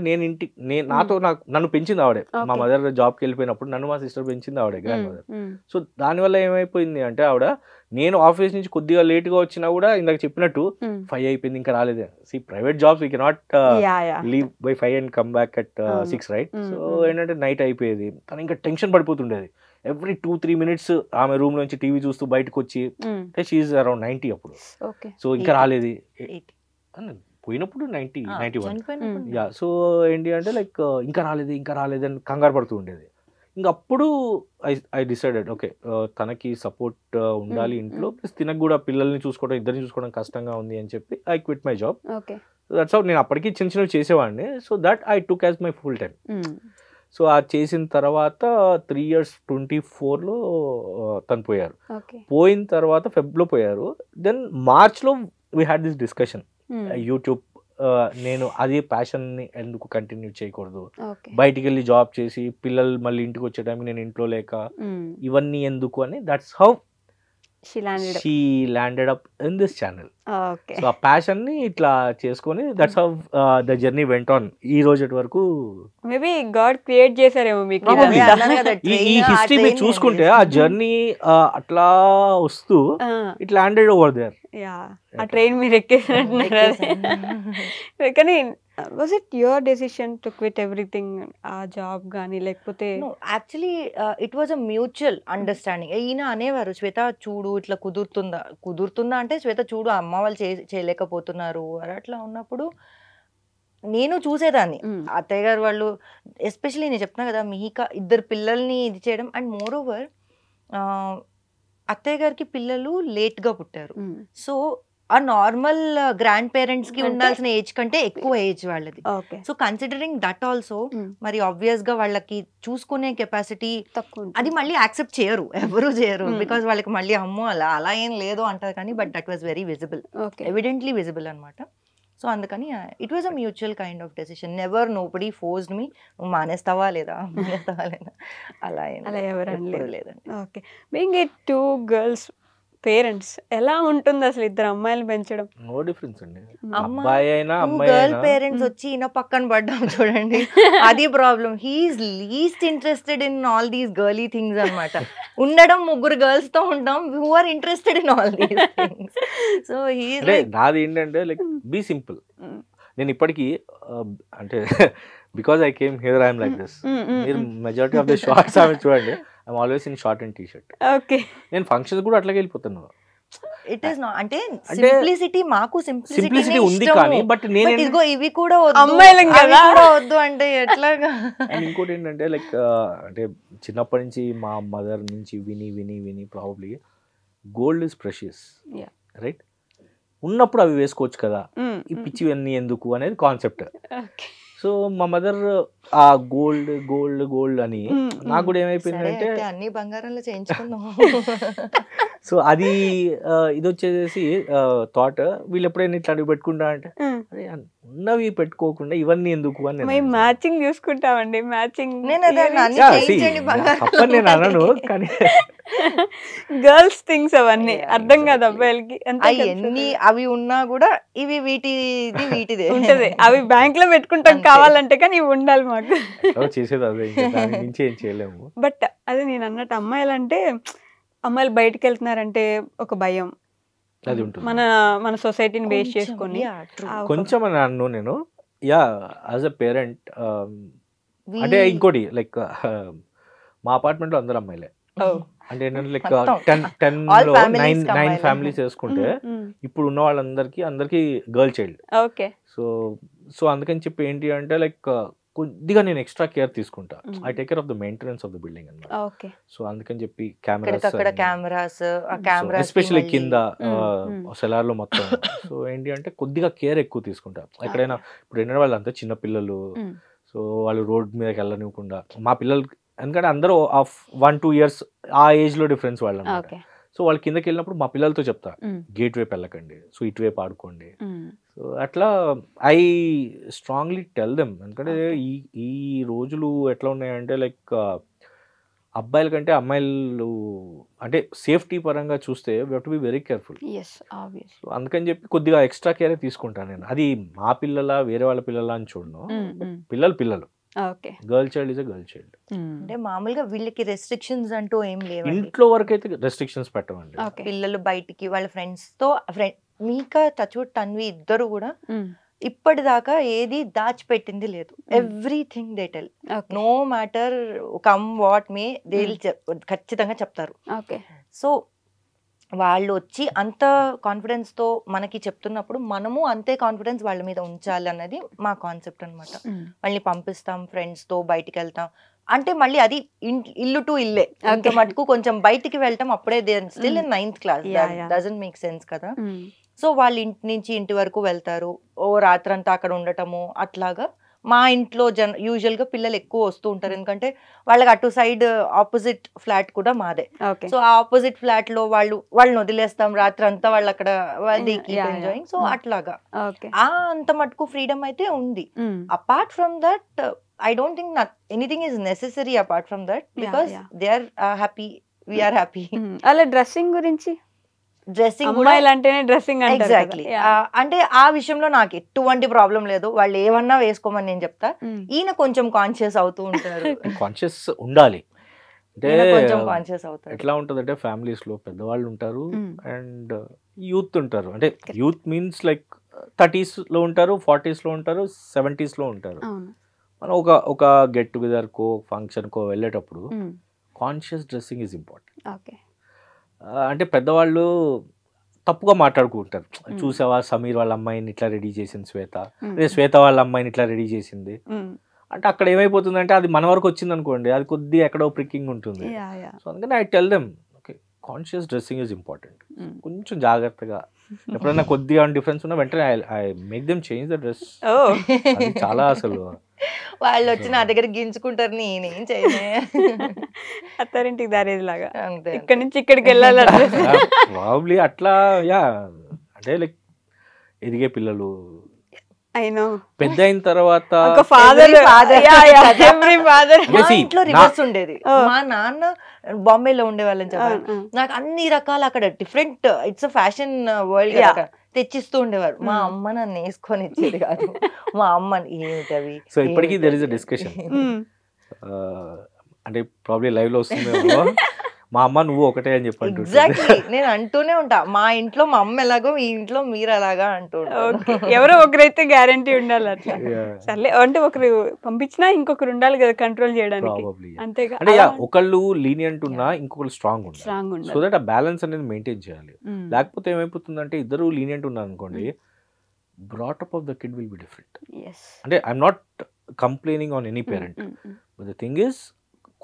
నన్ను పెంచింది ఆవిడే. మా మదర్ జాబ్కి వెళ్ళిపోయినప్పుడు నన్ను మా సిస్టర్ పెంచింది ఆవిడే, గ్రాండ్ మదర్. సో దానివల్ల ఏమైపోయింది అంటే, ఆవిడ నేను ఆఫీస్ నుంచి కొద్దిగా లేట్గా వచ్చినా కూడా ఇందాక చెప్పినట్టు 5 అయిపోయింది ఇంకా రాలేదే. See private jobs we cannot leave by 5 and come back at 6, right? So ఏంటంటే నైట్ అయిపోయేది. తను ఇంకా టెన్షన్ పడిపోతుండేది. ఎవ్రీ 2-3 minutes ఆమె రూమ్ నుంచి టీవీ చూస్తూ బయటకు వచ్చి, అంటే షీఈ్ అరౌండ్ 90 అప్పుడు. సో ఇంకా రాలేదు. పోయినప్పుడు 91. చనిపోయినప్పుడు యా సో ఏంటి అంటే లైక్ ఇంకా రాలేదు అని కంగారు పడుతూ ఉండేది. ఇంకా అప్పుడు ఐ డిసైడెడ్ ఓకే తనకి సపోర్ట్ ఉండాలి ఇంట్లో, ప్లస్ తినకు కూడా పిల్లల్ని చూసుకోవడం ఇద్దరిని చూసుకోవడం కష్టంగా ఉంది అని చెప్పి I quit my job. That's how. నేను అప్పటికి చిన్న చిన్నవి చేసేవాడిని. So that I took as my full time. So అది చేసిన తర్వాత 3 years 24లో తను పోయారు. పోయిన తర్వాత ఫెబ్లో పోయారు. దెన్ మార్చ్లో we had this discussion, YouTube నేను అదే ప్యాషన్ని ఎందుకు కంటిన్యూ చేయకూడదు, బయటికి వెళ్ళి జాబ్ చేసి పిల్లలు మళ్ళీ ఇంటికి వచ్చే టైంకి నేను ఇంట్లో లేక ఇవన్నీ ఎందుకు అని. That's how she landed up in this channel. So ఆ ప్యాషన్ ని ఇట్లా చేసుకొని that's how the journey went on ఈ రోజు వరకు. మేబీ గాడ్ క్రియేట్ చేశారేమో మీకు ఈ హిస్టరీ మీరు చూసుకుంటే ఆ జర్నీ అట్లా వస్తూ ఇట్ ల్యాండెడ్ ఓవర్ దేర్. ఆ ట్రైన్ మీరు ఎక్కేసినట్టున్నారు. కానీ was it your decision to quit everything, ఆ జాబ్ కానీ లేకపోతే? Actually it was a mutual understanding. ఈయన అనేవారు, శ్వేత చూడు ఇట్లా కుదురుతుందా అంటే, శ్వేత చూడు అమ్మ వాళ్ళు చేయలేకపోతున్నారు అని. అట్లా ఉన్నప్పుడు నేను చూసేదాన్ని. అత్తయ్య గారు వాళ్ళు ఎస్పెషలీ నేను చెప్తున్నా కదా, మీకా 2 పిల్లల్ని ఇది చేయడం. అండ్ మోర్ ఓవర్ అత్తయ్య గారికి పిల్లలు లేట్గా పుట్టారు. సో ఆ నార్మల్ గ్రాండ్ పేరెంట్స్ కి ఉండాల్సిన ఏజ్ కంటే ఎక్కువ ఏజ్ వాళ్ళది. సో కన్సిడరింగ్ దట్ ఆల్సో మరి ఆబ్వియస్ గా వాళ్ళకి చూసుకునే కెపాసిటీ తక్కువ, అది మళ్ళీ యాక్సెప్ట్ చేయరు, ఎవరు చేయరు. బికాస్ వాళ్ళకి మళ్ళీ అమ్మో అలా ఏం లేదు అంటారు. కానీ but that was very visible, evidently visible అనమాట. సో అందుకని it was a mutual kind of decision. Never nobody forced me, నువ్వు మానేస్తావా లేదా అలా ఎవరు లేదండి. Okay, being a 2 girls parents, ఎలా ఉంటుంది అసలు 2 అమ్మాయిలు పెంచడం? నో డిఫరెన్స్ అండి. అబ్బాయి అయినా అమ్మాయి గర్ల్ పేరెంట్స్ వచ్చి ఈయన పక్కన పడ్డాం చూడండి, అది problem. He's least interested in all these girly things అనమాట. ఉండడం 3 girls తో ఉంటాం, who are interested in all these things. So he's like, నాది ఏంటంటే లైక్ బీ సింపుల్. నేను ఇప్పటికీ అంటే because I came here I'm like this. మీరు మెజారిటీ ఆఫ్ ద షార్ట్స్ ఆమె చూడండి, I'm always in short and T-shirt. Okay, నేను functions కూడా అట్లాగే వెళ్ళిపోతున్నాను. ఇట్ ఈస్ నాట్ అంటే సింప్లిసిటీ, మాకు సింప్లిసిటీ ఉంది కానీ బట్ నేను ఇదిగో ఇవి కూడా అమ్మాయిలం కదా వద్దు అంటే ఎట్లాగా. ఇంకోటి ఏంటంటే లైక్ అంటే చిన్నప్పటి నుంచి మా మదర్ నుంచి విని విని విని probably gold is precious, right? ఉన్నప్పుడు అవి వేసుకోవచ్చు కదా, ఈ పిచ్చివన్నీ ఎందుకు అనేది కాన్సెప్ట్. సో మా మదర్ ఆ గోల్డ్ గోల్డ్ గోల్డ్ అని, నాకు కూడా ఏమైపోయిందంటే అన్ని బంగారంలో చేయించుకుందాం. సో అది ఇది వచ్చేసి థాట్, వీళ్ళు ఎప్పుడైనా ఇట్లా అడిగి పెట్టుకుంటా అంటే అరే ఉన్నవి పెట్టుకోకుండా ఇవన్నీ ఎందుకు అని. మ్యాచింగ్ చూసుకుంటామండి, మ్యాచింగ్ తప్పని నేను అనను, కానీ గర్ల్స్ థింగ్స్ అవన్నీ అర్థం కాదు అబ్బాయిలకి. ఎన్ని అవి ఉన్నా కూడా ఇవి వీటిదే ఉంటది, అవి బ్యాంక్ లో పెట్టుకుంటాం కావాలంటే, కానీ ఇవి ఉండాలి మాకు. చేసేది అదే, దాని నుంచి ఏం చేయలేము. బట్ అదే నేను అన్నట్టు అమ్మాయిలంటే, అమ్మాయిలు బయటకు వెళ్తున్నారంటే ఒక భయం, అది ఉంటుంది మన సొసైటీని బేస్ చేసుకొని. కొంచెం అని అన్ను నేను, యా యాజ్ అ పేరెంట్. అంటే ఇంకోటి లైక్ మా అపార్ట్మెంట్ లో అందరు అమ్మాయిలే. అంటే ఏంటంటే లైక్ 10లో 9 ఫ్యామిలీస్ వేసుకుంటే ఇప్పుడు ఉన్న వాళ్ళందరికీ గర్ల్ చైల్డ్. ఓకే, సో అందుకని చెప్పి ఏంటి అంటే లైక్ కొద్దిగా నేను ఎక్స్ట్రా కేర్ తీసుకుంటా. I take care of the maintenance of the building అన్నమాట. సో అందుకని చెప్పి కెమెరాస్ ఎస్పెషల్లీ కింద సెలార్ లో మొత్తం. సో ఏంటి అంటే కొద్దిగా కేర్ ఎక్కువ తీసుకుంటా. ఎక్కడైనా ఇప్పుడు ఏంటంటే వాళ్ళంతా చిన్న పిల్లలు, సో వాళ్ళు రోడ్ మీదకి వెళ్ళనివ్వకుండా, మా పిల్లలు ఎందుకంటే అందరూ ఆఫ్ 1-2 years ఆ ఏజ్ లో డిఫరెన్స్ వాళ్ళు అన్నమాట. సో వాళ్ళు కిందకి వెళ్ళినప్పుడు మా పిల్లలతో చెప్తా, గేట్ వైపు వెళ్ళకండి, సో ఇటువైపు ఆడుకోండి. సో అట్లా ఐ స్ట్రాంగ్లీ టెల్ దెమ్. ఎందుకంటే ఈ రోజులు ఎట్లా ఉన్నాయంటే లైక్ అబ్బాయిల కంటే అమ్మాయిలు అంటే సేఫ్టీ పరంగా చూస్తే we have to be very careful. So అందుకని చెప్పి కొద్దిగా ఎక్స్ట్రా కేర్ తీసుకుంటాను నేను. అది మా పిల్లల వేరే వాళ్ళ పిల్లల అని చూడను, పిల్లలు. Girl child is a girl child. అంటే మామూలుగా వీళ్ళకి రెస్ట్రిక్షన్స్ అంటూ ఏం లేవు. ఇంట్లో వరకు అయితే రెస్ట్రిక్షన్స్ పెట్టమండి. పిల్లలు బయటికి వాళ్ళ ఫ్రెండ్స్ తో, మీకా టచ్వుడ్ తన్వి ఇద్దరు కూడా ఇప్పటిదాకా ఏది దాచిపెట్టింది లేదు. Everything they tell, no matter come what may, they ఖచ్చితంగా చెప్తారు. సో వాళ్ళు వచ్చి అంత కాన్ఫిడెన్స్తో మనకి చెప్తున్నప్పుడు మనము అంతే కాన్ఫిడెన్స్ వాళ్ళ మీద ఉంచాలి అన్నది మా కాన్సెప్ట్ అనమాట. వాళ్ళని పంపిస్తాం, ఫ్రెండ్స్తో బయటికి వెళ్తాం అంటే మళ్ళీ అది ఇల్లు టు ఇల్లే అంత మటుకు కొంచెం బయటికి వెళ్ళటం అప్పుడే still in 9th class, doesn't make sense కదా. సో వాళ్ళు ఇంటి నుంచి ఇంటి వరకు వెళ్తారు, ఓ రాత్రంతా అక్కడ ఉండటము అట్లాగా. మా ఇంట్లో యూజువల్గా పిల్లలు ఎక్కువ వస్తూ ఉంటారు, ఎందుకంటే వాళ్ళకి అటు సైడ్ ఆపోజిట్ ఫ్లాట్ కూడా మాదే. సో ఆ ఆపోజిట్ ఫ్లాట్ లో వాళ్ళని వదిలేస్తాం రాత్రి అంతా, వాళ్ళు అక్కడ ఎంజాయింగ్. సో అట్లాగా అంత మటుకు ఫ్రీడమ్ అయితే ఉంది. Apart from that I don't think anything is necessary apart from that, because they are happy, we are happy. అలా డ్రెస్సింగ్ గురించి, డ్రెస్సింగ్ అంటేనే డ్రెస్సింగ్ ఎగ్జాక్ట్లీ. అంటే ఆ విషయంలో నాకు ఎటువంటి ప్రాబ్లం లేదు, వాళ్ళు ఏమన్నా వేసుకోమని నేను చెప్తా. ఈయన కొంచెం కాన్షియస్ అవుతూ ఉంటారు. కాన్షియస్ ఉండాలి అంటే కొంచెం కాన్షియస్ అవుతారు. ఎట్లా ఉంటుంది అంటే ఫ్యామిలీస్ లో పెద్దవాళ్ళు ఉంటారు అండ్ యూత్ ఉంటారు. అంటే యూత్ మీన్స్ లైక్ 30s లో ఉంటారు, 40s లో ఉంటారు, 70s లో ఉంటారు. మనం ఒక గెట్ టుగెదర్కో ఫంక్షన్కో వెళ్ళేటప్పుడు కాన్షియస్ డ్రెస్సింగ్ ఈజ్ ఇంపార్టెంట్. అంటే పెద్దవాళ్ళు తప్పుగా మాట్లాడుకుంటారు, చూసావా సమీర్ వాళ్ళ అమ్మాయిని ఇట్లా రెడీ చేసింది శ్వేత, అదే శ్వేత వాళ్ళ అమ్మాయిని ఇట్లా రెడీ చేసింది అంటే అక్కడ ఏమైపోతుందంటే అది మన వరకు వచ్చింది అనుకోండి, అది కొద్దిగా ఎక్కడో ప్రికింగ్ ఉంటుంది. సో అందుకని I tell them okay conscious dressing is important. కొంచెం జాగ్రత్తగా ఎప్పుడైనా కొద్దిగా డిఫరెన్స్ ఉన్నా వెంటనే I make them change the dress. చాలా అసలు వాళ్ళు వచ్చి నా దగ్గర గించుకుంటారు, నేనేం చేయలే. అత్తారింటికి దారేది లాగా ఇక్కడ నుంచి ఇక్కడికి వెళ్ళాలి ప్రాబ్లీ అట్లా. యా అంటే లైక్ ఎదిగే పిల్లలు పెద్ద అయిన తర్వాత ఇంట్లో రివర్స్ ఉండేది. మా నాన్న బాంబేలో ఉండేవాళ్ళని చెప్పారు, నాకు అన్ని రకాల అక్కడ డిఫరెంట్ ఇట్స్ ఫ్యాషన్ వరల్డ్ తెచ్చిస్తూ ఉండేవారు. మా అమ్మ నన్ను వేసుకొని ఇచ్చేది కాదు. మా అమ్మ ఏమిటవి. సో ఇప్పటికీ దేర్ ఇస్ అ డిస్కషన్, అంటే ప్రాబ్లీ లైవ్ లో వస్తుందేమో, మా అమ్మ నువ్వు ఒకటే అని చెప్పండి. ఎగ్జాక్ట్లీ నేను అంటూనే ఉంటా, మా ఇంట్లో మా అమ్మ ఎలాగో మీ ఇంట్లో మీరు అలాగా అంటూ ఎవరో ఒకరైతే గ్యారంటీ ఉండాలి అట్లా. సర్లే అంటే ఒకరు పంపించినా ఇంకొకరు ఉండాలి కదా కంట్రోల్ చేయడానికి. అంతేగా అంటే ఒకళ్ళు లీనియంట్ ఉన్నా ఇంకొకరు స్ట్రాంగ్ ఉండాలి. సో దట్ ఆ బ్యాలెన్స్ అనేది మెయింటైన్ చేయాలి. లేకపోతే ఏమైపోతుందంటే ఇద్దరు లీనియంట్ ఉన్నారు అనుకోండి, brought up of the kid will be different. అంటే I'm not complaining on any parent, but the thing is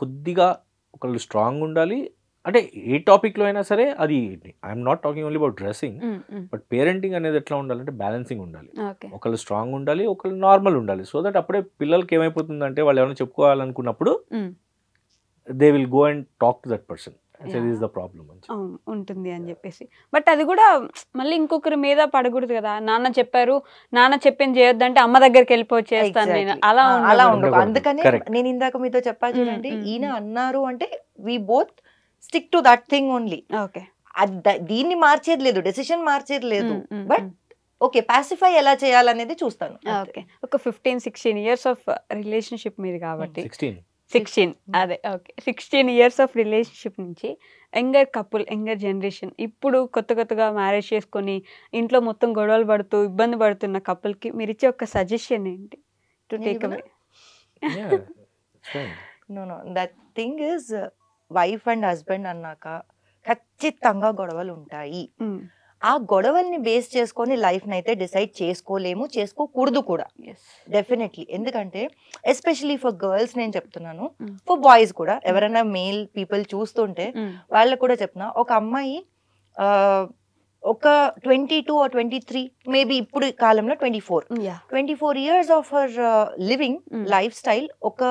కొద్దిగా ఒకళ్ళు స్ట్రాంగ్ ఉండాలి. అంటే ఏ టాపిక్లో అయినా సరే, అది I'm not talking only about dressing, but parenting అనేది ఎట్లా ఉండాలంటే బ్యాలెన్సింగ్ ఉండాలి. ఒకళ్ళు స్ట్రాంగ్ ఉండాలి, ఒకళ్ళు నార్మల్ ఉండాలి. సో దట్ అప్పుడే పిల్లలకి ఏమైపోతుందంటే వాళ్ళు ఏమైనా చెప్పుకోవాలనుకున్నప్పుడు they will go and talk to that person, this the problem ఉంటుంది అని చెప్పేసి. బట్ అది కూడా మళ్ళీ ఇంకొకరి మీద పడకూడదు కదా. నాన్న చెప్పారు, నాన్న చెప్పింది చేయొద్దంటే అమ్మ దగ్గరికి వెళ్ళిపోయి చేస్తాను నేను, అలా ఉండదు. అందుకనే నేను ఇందాక మీతో చెప్పాను చూడండి, ఈయన అన్నారు అంటే we both stick to that thing only. Okay దీన్ని మార్చేది లేదు, డెసిషన్ మార్చేది లేదు, బట్ ఓకే పాసిఫై ఎలా చేయాలనేది చూస్తాను. ఓకే ఒక 15-16 years ఆఫ్ రిలేషన్షిప్ మీది కాబట్టి 16 అదే ఓకే 16 years ఆఫ్ రిలేషన్షిప్ నుంచి యంగర్ కపుల్, యంగర్ జనరేషన్, ఇప్పుడు కొత్తగా మ్యారేజ్ చేసుకొని ఇంట్లో మొత్తం గొడవలు పడుతూ ఇబ్బంది పడుతున్న కపుల్కి మీరు ఇచ్చే ఒక సజెషన్ ఏంటి to take away? Know that thing is wife and husband అన్నాక ఖచ్చితంగా గొడవలు ఉంటాయి. ఆ గొడవల్ని బేస్ చేసుకొని లైఫ్ని అయితే డిసైడ్ చేసుకోలేము, చేసుకోకూడదు కూడా డెఫినెట్లీ. ఎందుకంటే ఎస్పెషలీ ఫర్ గర్ల్స్ నేను చెప్తున్నాను, ఫర్ బాయ్స్ కూడా ఎవరైనా మేల్ పీపుల్ చూస్తుంటే వాళ్ళకు కూడా చెప్తున్నా, ఒక అమ్మాయి ఒక 22 or 23 మేబీ ఇప్పుడు కాలంలో 24 years of her living life style ఒక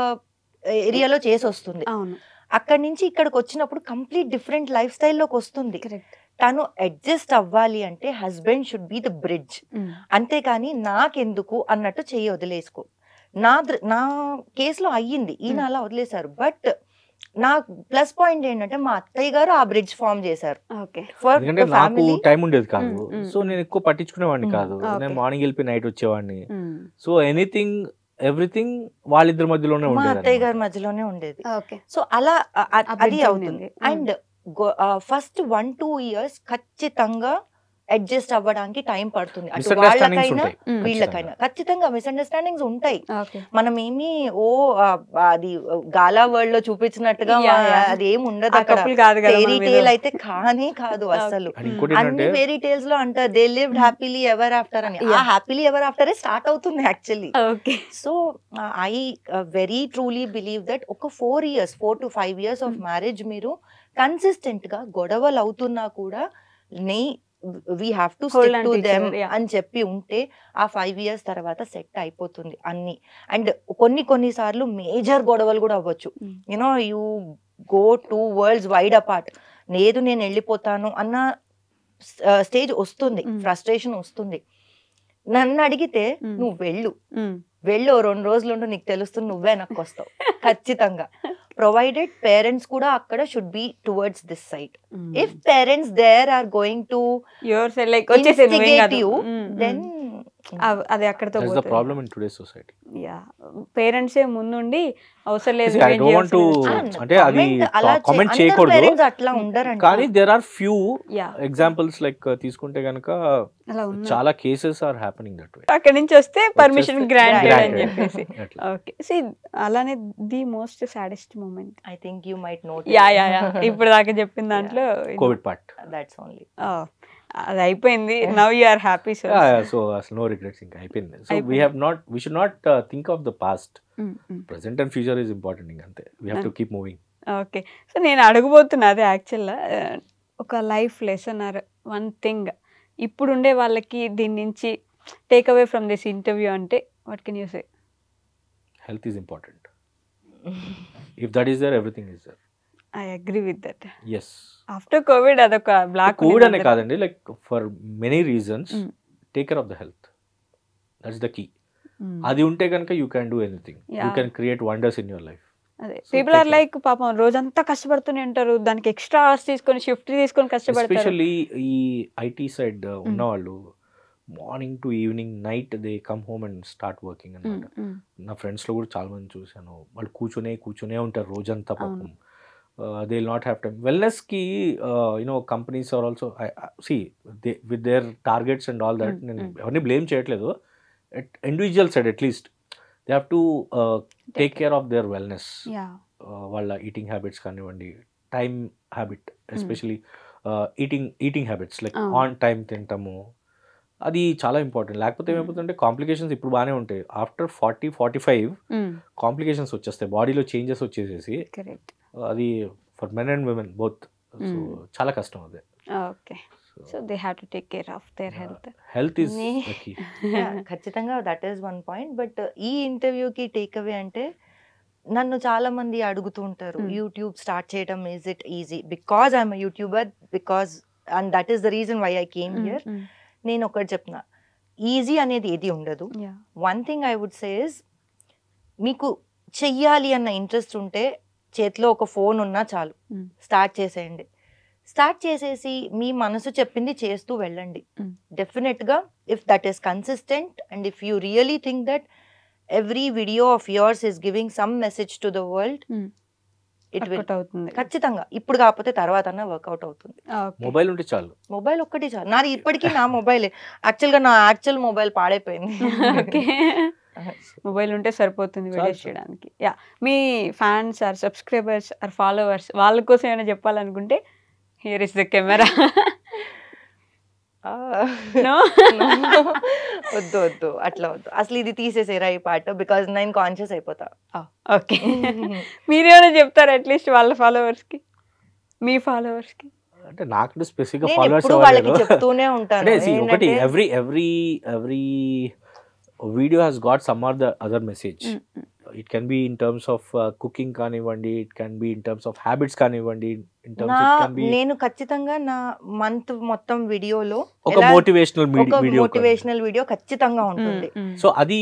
ఏరియాలో చేసి వస్తుంది. అక్కడి నుంచి ఇక్కడికి వచ్చినప్పుడు కంప్లీట్ డిఫరెంట్ లైఫ్ స్టైల్లోకి వస్తుంది. తను అడ్జస్ట్ అవ్వాలి అంటే husband should be the bridge, అంతేకాని నాకెందుకు అన్నట్టు చెయ్యి వదిలేసుకో. నా కేసులో అయ్యింది, ఈయన అలా వదిలేశారు. బట్ నా ప్లస్ పాయింట్ ఏంటంటే మా అత్తయ్య గారు ఆ బ్రిడ్జ్ ఫార్మ్ చేశారు. నాకు టైం ఉండేది కాదు, సో నేను ఎక్కువ పట్టించుకునేవాడిని కాదు. నేను మార్నింగ్ వెళ్ళి నైట్ వచ్చేవాడిని. సో ఎవ్రీథింగ్ వాళ్ళిద్దరి మధ్యలోనే ఉండేది, మా అత్తయ్య గారి మధ్యలోనే ఉండేది. సో అలా అది అవుతుంది. అండ్ ఫస్ట్ 1-2 years ఖచ్చితంగా అడ్జస్ట్ అవ్వడానికి టైం పడుతుంది, అటు Misunderstandings వాళ్ళకైనా ఉంటాయి. వీళ్ళకైనా ఖచ్చితంగా మిస్అండర్స్టాండింగ్స్ ఉంటాయి. ఓకే మనం ఏమి అది గాలా వరల్డ్ లో చూపించినట్టుగా అది ఏం ఉండదు అక్కడ. కపుల్ కాదు కదా ఫెయిరీ టేల్ అయితే కానీ కాదు అసలు. And ఇంకోటి అన్ని ఏంటంటే ఫెయిరీ టేల్స్ లో అంటారు they lived happily ever after అని. ఆ హ్యాపీలీ ఎవర్ ఆఫ్టర్ స్టార్ట్ అవుతుంది actually. Okay so I very truly believe that ఒక 4 to 5 years ఆఫ్ మ్యారేజ్ మీరు కన్సిస్టెంట్ గా గొడవలు అవుతున్నా కూడా we have to stick to them అని చెప్పి ఉంటే ఆ 5 years తర్వాత సెట్ అయిపోతుంది అన్ని. అండ్ కొన్నిసార్లు మేజర్ గొడవలు కూడా అవ్వచ్చు. You know you go 2 worlds wide apart. లేదు నేను వెళ్ళిపోతాను అన్న స్టేజ్ వస్తుంది, ఫ్రస్ట్రేషన్ వస్తుంది. నన్ను అడిగితే నువ్వు వెళ్ళు 2 రోజులు ఉండు, నీకు తెలుస్తుంది, నువ్వే నాకు వస్తావు ఖచ్చితంగా. ప్రొవైడెడ్ పేరెంట్స్ కూడా అక్కడ should be towards this side. If parents there are going to instigate you, then అది అక్కడతో that's the problem in today's society. పేరెంట్సే ముందుండి అవసరం లేదు See, I don't want to అంటే అది కామెంట్ చేయకూడదు, పేరెంట్స్ అట్లా ఉండరండి. కానీ there are few Yeah. examples like తీసుకుంటే గనుక అలా ఉన్నారు. చాలా cases are happening that way. అక్కడ నుంచి వస్తే పర్మిషన్ గ్రాంటెడ్ అని చెప్పేసి. అట్లా. ఓకే సి అలానే the most saddest moment I think you might note. Yeah ఇప్పుడు దాకా చెప్పిన దాంట్లో కోవిడ్ పార్ట్. That's only. అది అయిపోయింది. Now you are happy. So అసలు నో రిగ్రెట్స్ ఇంకా అయిపోయింది. So we should not think of the past. Present and future is important ఇంకంతే. We have to keep moving. Okay so నేను అడగబోతున్నా అదే యాక్చువల్గా ఒక life lesson or one thing ఇప్పుడు ఉండే వాళ్ళకి దీని నుంచి take away from this interview అంటే what can you say? Health is important. If that is there, everything is there. I agree with that. Yes. After Covid అదొక block. Covid అనే కాదండి, like for many reasons take care of the health. That's the key. అది ఉంటే కనుక you can do anything. You can create wonders in your life. అదే people are like పాపం రోజంతా కష్టపడుతూనే ఉంటారు, దానికి ఎక్స్ట్రా అవర్స్ తీసుకొని షిఫ్ట్ తీసుకొని కష్టపడతారు. ఎస్పెషల్లీ ఈ ఐటీ సైడ్ ఉన్నవాళ్ళు morning to evening night they come home and start working అనమాట. నా ఫ్రెండ్స్లో కూడా చాలా మంది చూశాను, వాళ్ళు కూర్చునే ఉంటారు రోజంతా పాపం. They will not have time. Wellness ki, companies are also, see, with their targets and all that, everyone blame cheyatledu. At individual side at least, they have to take care of their wellness. Yeah. Valla eating habits kanivandi, time habit, especially eating habits, like on time tintamu. అది చాలా important. లేకపోతే ఏమైపోతుందంటే complications ఇప్పుడు బాగానే ఉంటాయి, after 40-45 complications వచ్చేస్తాయి, బాడీలో changes వచ్చేసేసి. అది for men and women both. So చాలా కష్టం అది. Okay so they have to take care of their health. Health is key. ఖచ్చితంగా that is one point. But ఈ ఇంటర్వ్యూకి టేక్ అవే అంటే నన్ను చాలా మంది అడుగుతూ ఉంటారు, యూట్యూబ్ స్టార్ట్ చేయడం is it easy? Because I'm YouTuber, because and that is the reason why I came here. నేను ఒకటి చెప్తున్నా, ఈజీ అనేది ఏది ఉండదు. One thing I would say is, మీకు చెయ్యాలి అన్న ఇంట్రెస్ట్ ఉంటే చేతిలో ఒక ఫోన్ ఉన్నా చాలు, స్టార్ట్ చేసేయండి. స్టార్ట్ చేసేసి మీ మనసు చెప్పింది చేస్తూ వెళ్ళండి. డెఫినెట్గా if that is consistent and if you really think that every video of yours is giving some message to the world, it will అవుతుంది ఖచ్చితంగా. ఇప్పుడు కాకపోతే తర్వాత వర్కౌట్ అవుతుంది. మొబైల్ ఉంటే చాలు, మొబైల్ ఒక్కటి చాలు. నాది ఇప్పటికీ నా మొబైలే. యాక్చువల్గా నా యాక్చువల్ మొబైల్ పాడైపోయింది. మొబైల్ ఉంటే సరిపోతుంది వీడియోస్ చేయడానికి. యా, మీ fans or subscribers or followers వాళ్ళ కోసం ఏమైనా చెప్పాలనుకుంటే హియర్ ఇస్ ద కెమెరా. వద్దు వద్దు అట్లా వద్దు, అసలు ఇది తీసేసేరా ఈ పాట, బికాజ్ నేను కాన్షియస్ అయిపోతా. ఓకే, మీరేమైనా చెప్తారా అట్లీస్ట్ వాళ్ళ ఫాలోవర్స్కి, మీ ఫాలోవర్స్కి? అంటే నాకు స్పెసిఫిక్ ఫాలోవర్స్ వాళ్ళకి చెప్తూనే ఉంటాను. ఒకటి every video has got some or the other message. It can be in terms of cooking కానివ్వండి, it can be in terms of habits కానివ్వండి, in terms it can be. నేను ఖచ్చితంగా నా మంత్ మొత్తం వీడియోలో ఒక మోటివేషనల్ వీడియో ఖచ్చితంగా ఉంటుంది. సో అది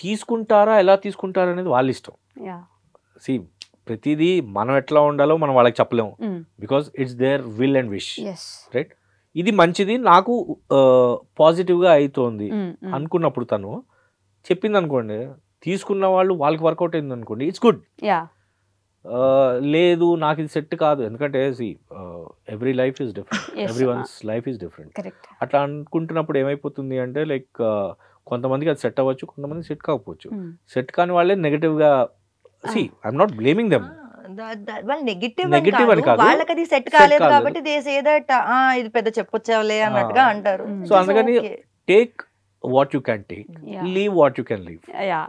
తీసుకుంటారా ఎలా తీసుకుంటారా అనేది వాళ్ళ ఇష్టం. సి ప్రతిదీ మనం ఎట్లా ఉండాలో మనం వాళ్ళకి చెప్పలేము, because it's their will and wish, right? ఇది మంచిది, నాకు పాజిటివ్గా అవుతోంది అనుకున్నప్పుడు తను చెప్పింది అనుకోండి, తీసుకున్న వాళ్ళు వాళ్ళకి వర్కౌట్ అయింది అనుకోండి, ఇట్స్ గుడ్. లేదు నాకు ఇది సెట్ కాదు, ఎందుకంటే every life is different, every one's life is different. అట్లా అనుకుంటున్నప్పుడు ఏమైపోతుంది అంటే లైక్ కొంతమందికి అది సెట్ అవ్వచ్చు, కొంతమంది సెట్ కాకపోవచ్చు. సెట్ కాని వాళ్ళే నెగటివ్గా ఐఎమ్ నాట్ బ్లేమింగ్ దెమ్, వాళ్ళు నెగిటివ్ అని కాదు, వాళ్ళకి అది సెట్ కాలేదు కాబట్టి దే సే దట్ ఇది పెద్ద చెప్పొచ్చావులే అన్నట్టుగా అంటారు. సో అందుకని take what you can take, leave what you can leave,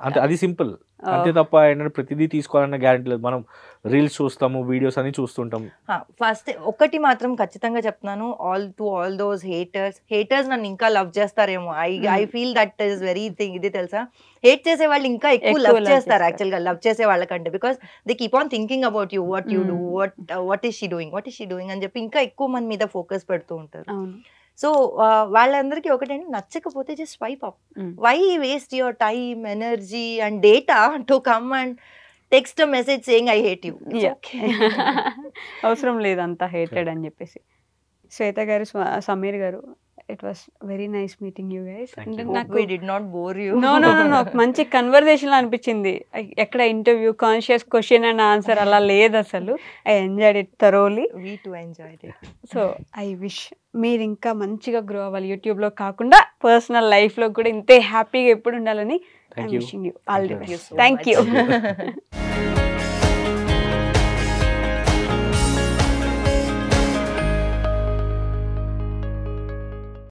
అంటే అది సింపుల్. అంతే తప్ప ఏంటంటే ప్రతిదీ తీసుకోవాలన్న గ్యారెంటీ లేదు. మనం రీల్స్ చూస్తాము, వీడియోస్ అని చూస్తుంటాం. ఫస్ట్ ఒకటి మాత్రం ఖచ్చితంగా చెప్తున్నాను, ఆల్ దోస్ హేటర్స్ నన్ను ఇంకా లవ్ చేస్తారేమో. I feel that is very thing. ఇది తెలుసా, హేట్ చేసే వాళ్ళు ఇంకా ఎక్కువ లవ్ చేస్తారు యాక్చువల్ గా లవ్ చేసే వాళ్ళకంటే, because they keep on thinking about you, what you do, what is she doing అని చెప్పి ఇంకా ఎక్కువ మన మీద ఫోకస్ పెడుతూ ఉంటారు. సో వాళ్ళందరికీ ఒకటంటే నచ్చకపోతే just swipe up. Why waste your time, energy and data to come and text message saying I hate you. అవసరం లేదు అంత హేటెడ్ అని చెప్పేసి. శ్వేత garu, Sameer garu, it was very nice meeting you guys. We did not bore you. No మంచి conversation అనిపించింది. ఎక్కడ interview conscious question and answer అలా లేదు అసలు. I enjoyed it thoroughly. We too enjoyed it. So I wish మీరు ఇంకా మంచిగా గ్రో అవ్వాలి, యూట్యూబ్లో కాకుండా పర్సనల్ లైఫ్లో కూడా ఇంతే హ్యాపీగా ఎప్పుడు ఉండాలని I wishing you all the best. Thank you.